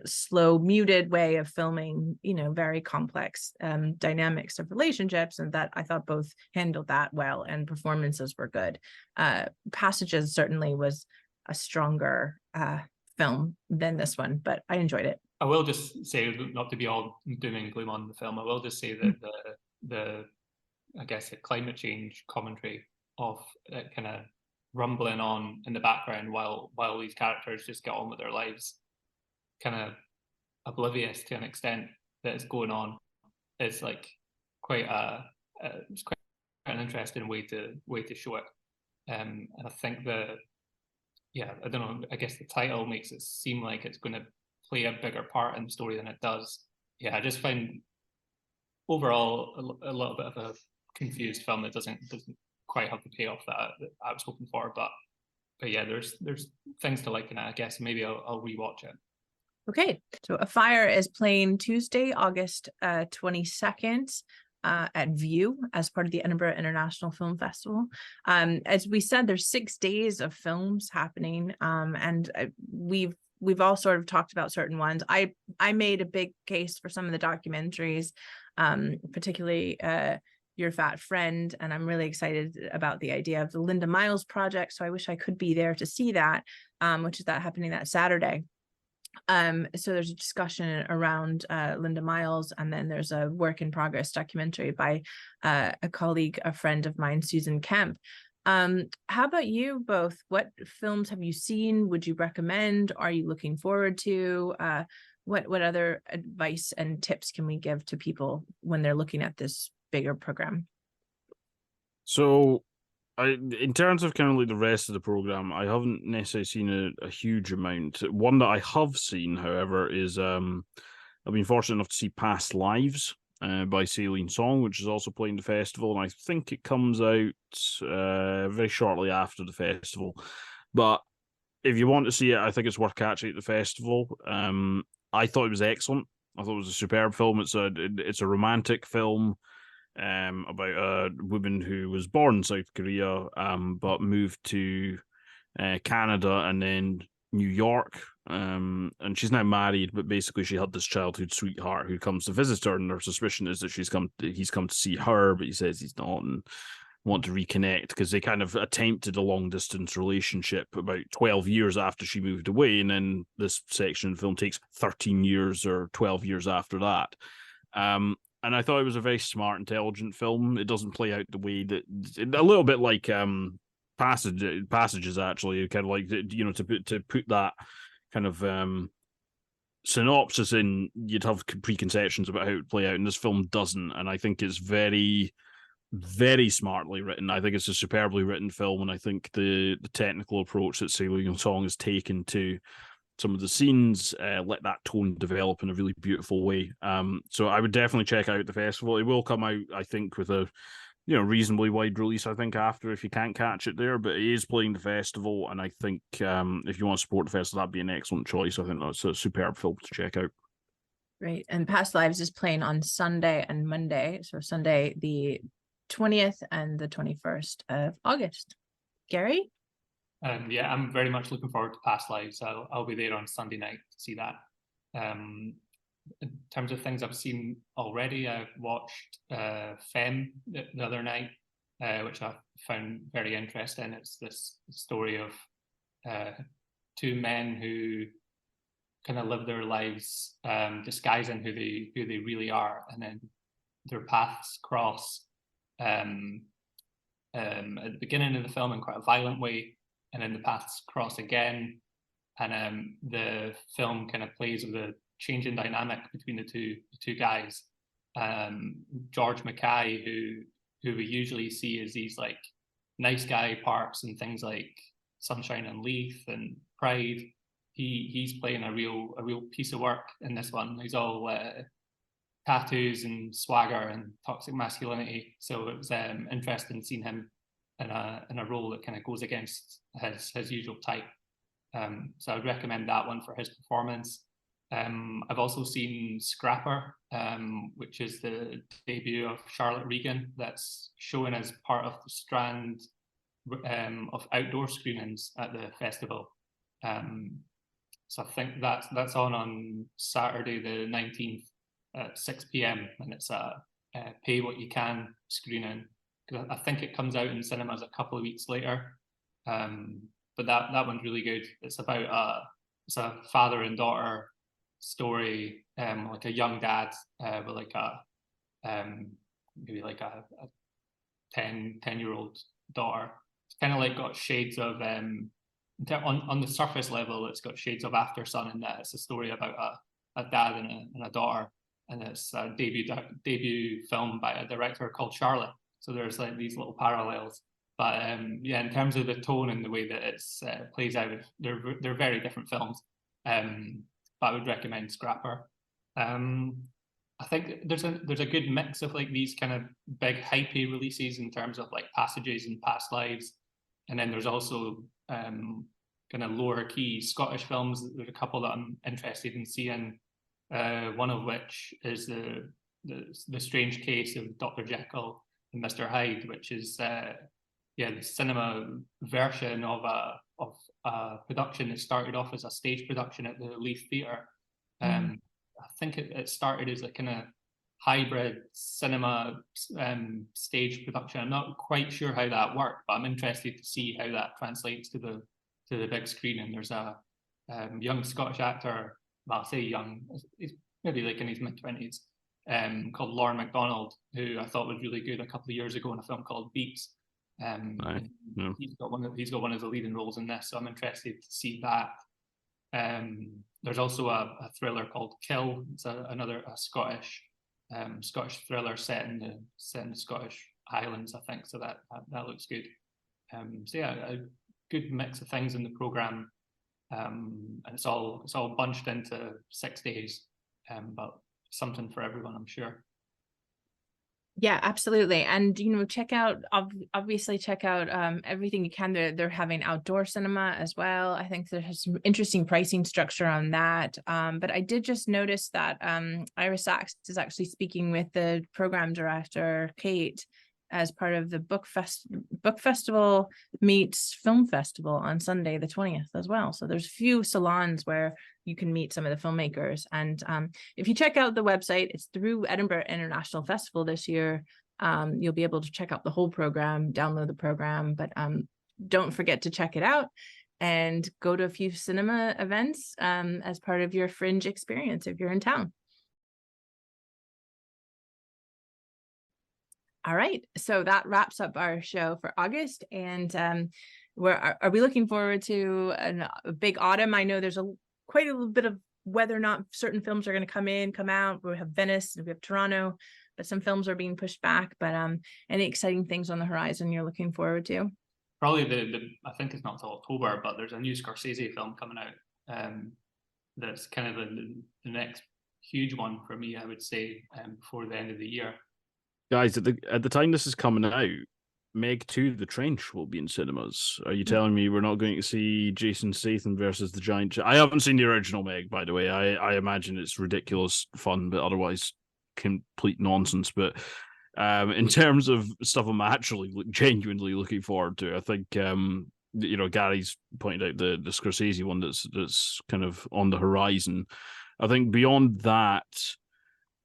[SPEAKER 13] slow, muted way of filming, very complex dynamics of relationships, and that I thought both handled that well, and performances were good. Passages certainly was a stronger film than this one, but I enjoyed it.
[SPEAKER 4] I will just say, not to be all doom and gloom on the film, I will just say that the climate change commentary of kind of rumbling on in the background while these characters just get on with their lives, kind of oblivious to an extent that is going on, is like quite it's quite an interesting way to show it. And I think I don't know, I guess the title makes it seem like it's going to play a bigger part in the story than it does. I just find overall a little bit of a confused film that doesn't quite have the payoff that I was hoping for. But yeah, there's things to like in it, I guess. Maybe I'll rewatch it.
[SPEAKER 13] Okay, so AFIRE is playing Tuesday, August 22nd at View as part of the Edinburgh International Film Festival. As we said, there's 6 days of films happening, and we've all sort of talked about certain ones. I made a big case for some of the documentaries, particularly Your Fat Friend, and I'm really excited about the idea of the Linda Miles project. So I wish I could be there to see that, which is happening that Saturday. So there's a discussion around Linda Miles, and then there's a work in progress documentary by a friend of mine, Susan Kemp. How about you both? What films have you seen? Would you recommend? Are you looking forward to? What other advice and tips can we give to people when they're looking at this bigger program?
[SPEAKER 2] So, in terms of kind of like the rest of the program, I haven't necessarily seen a huge amount. One that I have seen, however, is I've been fortunate enough to see Past Lives by Celine Song, which is also playing the festival, and I think it comes out very shortly after the festival. But if you want to see it, I think it's worth catching at the festival. I thought it was excellent. I thought it was a superb film. It's a romantic film about a woman who was born in South Korea, but moved to Canada and then New York. And she's now married, but basically she had this childhood sweetheart who comes to visit her, and her suspicion is that he's come to see her, but he says he's not, and want to reconnect because they kind of attempted a long distance relationship about 12 years after she moved away, and then this section of the film takes 13 years or 12 years after that. And I thought it was a very smart, intelligent film. It doesn't play out the way that, a little bit like Passages, actually, kind of like, to put that kind of synopsis in, you'd have preconceptions about how it would play out, and this film doesn't. And I think it's very, very smartly written. I think it's a superbly written film, and I think the technical approach that Celine Song has taken to some of the scenes let that tone develop in a really beautiful way. So I would definitely check out the festival. It will come out, I think, with a reasonably wide release, I think, after, if you can't catch it there. But it is playing the festival, and I think if you want to support the festival, that'd be an excellent choice. I think that's a superb film to check out.
[SPEAKER 13] Great. And Past Lives is playing on Sunday and Monday. So Sunday, the 20th and the 21st of August. Garry?
[SPEAKER 4] Yeah, I'm very much looking forward to Past Lives. I'll be there on Sunday night to see that. In terms of things I've seen already, I've watched Femme the other night, which I found very interesting. It's this story of two men who kind of live their lives disguising who they really are, and then their paths cross at the beginning of the film in quite a violent way, and then the paths cross again, and the film kind of plays with the changing dynamic between the two guys. George Mackay, who we usually see as these like nice guy parts and things like Sunshine and Leith and Pride, he's playing a real piece of work in this one. He's all tattoos and swagger and toxic masculinity. So it was interesting seeing him in a role that kind of goes against his usual type. So I would recommend that one for his performance. I've also seen Scrapper, which is the debut of Charlotte Regan, that's showing as part of the strand of outdoor screenings at the festival. So I think that's on Saturday the 19th at 6 p.m. and it's a pay what you can screening. I think it comes out in cinemas a couple of weeks later, but that one's really good. It's about it's a father and daughter story, like a young dad with like maybe like a 10-year-old daughter. It's kind of like got shades of on the surface level, it's got shades of After Sun in that. It's a story about a dad and a daughter, and it's a debut film by a director called Charlotte. So there's like these little parallels. But yeah, in terms of the tone and the way that it's plays out, they're very different films. But I would recommend Scrapper. I think there's a good mix of like these kind of big hypey releases in terms of like Passages and Past Lives, and then there's also kind of lower key Scottish films. There's a couple that I'm interested in seeing. One of which is the Strange Case of Dr. Jekyll and Mr. Hyde, which is the cinema version of a production that started off as a stage production at the Leith Theatre. I think it started as a kind of hybrid cinema stage production. I'm not quite sure how that worked, but I'm interested to see how that translates to the big screen. And there's a young Scottish actor, well, I'll say young, he's maybe like in his mid-20s, called Lauren MacDonald, who I thought was really good a couple of years ago in a film called Beats. He's got one of the leading roles in this, so I'm interested to see that. There's also a thriller called Kill. It's another Scottish thriller set in the Scottish Highlands, I think. So that looks good. So yeah, a good mix of things in the program, and it's all bunched into 6 days, but something for everyone, I'm sure.
[SPEAKER 13] Yeah, absolutely. And, check out everything you can. They're having outdoor cinema as well. I think there's some interesting pricing structure on that. But I did just notice that Ira Sachs is actually speaking with the program director, Kate, as part of the book festival meets film festival on Sunday, the 20th as well. So there's a few salons where you can meet some of the filmmakers. And if you check out the website, it's through Edinburgh International Festival this year. You'll be able to check out the whole program, download the program, but don't forget to check it out and go to a few cinema events as part of your Fringe experience if you're in town. All right, so that wraps up our show for August, and are we looking forward to a big autumn? I know there's quite a little bit of whether or not certain films are going to come out. We have Venice, we have Toronto, but some films are being pushed back. But any exciting things on the horizon you're looking forward to?
[SPEAKER 4] Probably I think it's not till October, but there's a new Scorsese film coming out. That's kind of the next huge one for me, I would say, before the end of the year.
[SPEAKER 2] Guys, at the time this is coming out, Meg 2, The Trench will be in cinemas. Are you telling me we're not going to see Jason Statham versus the Giant? I haven't seen the original Meg, by the way. I imagine it's ridiculous fun, but otherwise complete nonsense. But in terms of stuff I'm actually genuinely looking forward to, I think Gary's pointed out the Scorsese one that's kind of on the horizon. I think beyond that,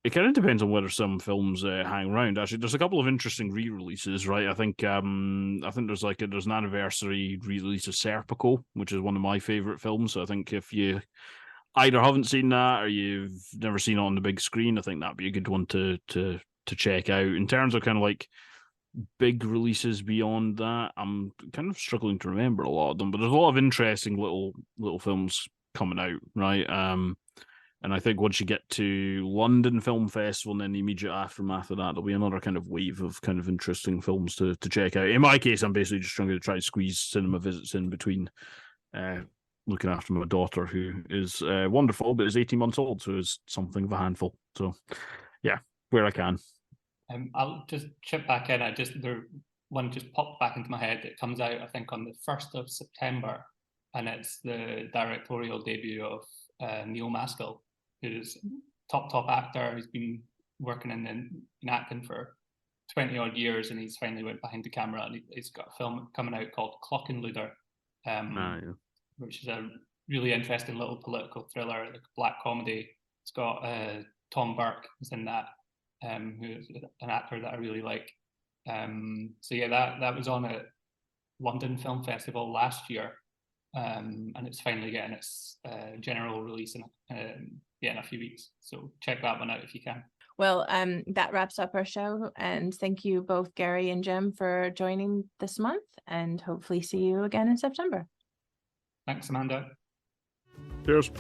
[SPEAKER 2] it kind of depends on whether some films hang around. Actually, there's a couple of interesting re-releases, right? I think there's an anniversary re-release of Serpico, which is one of my favorite films. So I think if you either haven't seen that or you've never seen it on the big screen, I think that'd be a good one to check out. In terms of kind of like big releases beyond that, I'm kind of struggling to remember a lot of them, but there's a lot of interesting little films coming out, right? And I think once you get to London Film Festival and then the immediate aftermath of that, there'll be another kind of wave of kind of interesting films to check out. In my case, I'm basically just trying to try to squeeze cinema visits in between looking after my daughter, who is wonderful, but is 18 months old, so is something of a handful. So, yeah, where I can.
[SPEAKER 4] I'll just chip back in. One just popped back into my head. It comes out, I think, on the 1st of September, and it's the directorial debut of Neil Maskell, who's top actor. He's been working in acting for 20 odd years, and he's finally went behind the camera, and he's got a film coming out called Clockenluder, which is a really interesting little political thriller, like a black comedy. It's got Tom Burke who's in that, who's an actor that I really like. So yeah, that was on at London Film Festival last year, and it's finally getting its general release in a few weeks. So check that one out if you can.
[SPEAKER 13] Well, that wraps up our show, and thank you both, Garry and Jim, for joining this month, and hopefully see you again in September.
[SPEAKER 4] Thanks, Amanda.
[SPEAKER 2] Cheers.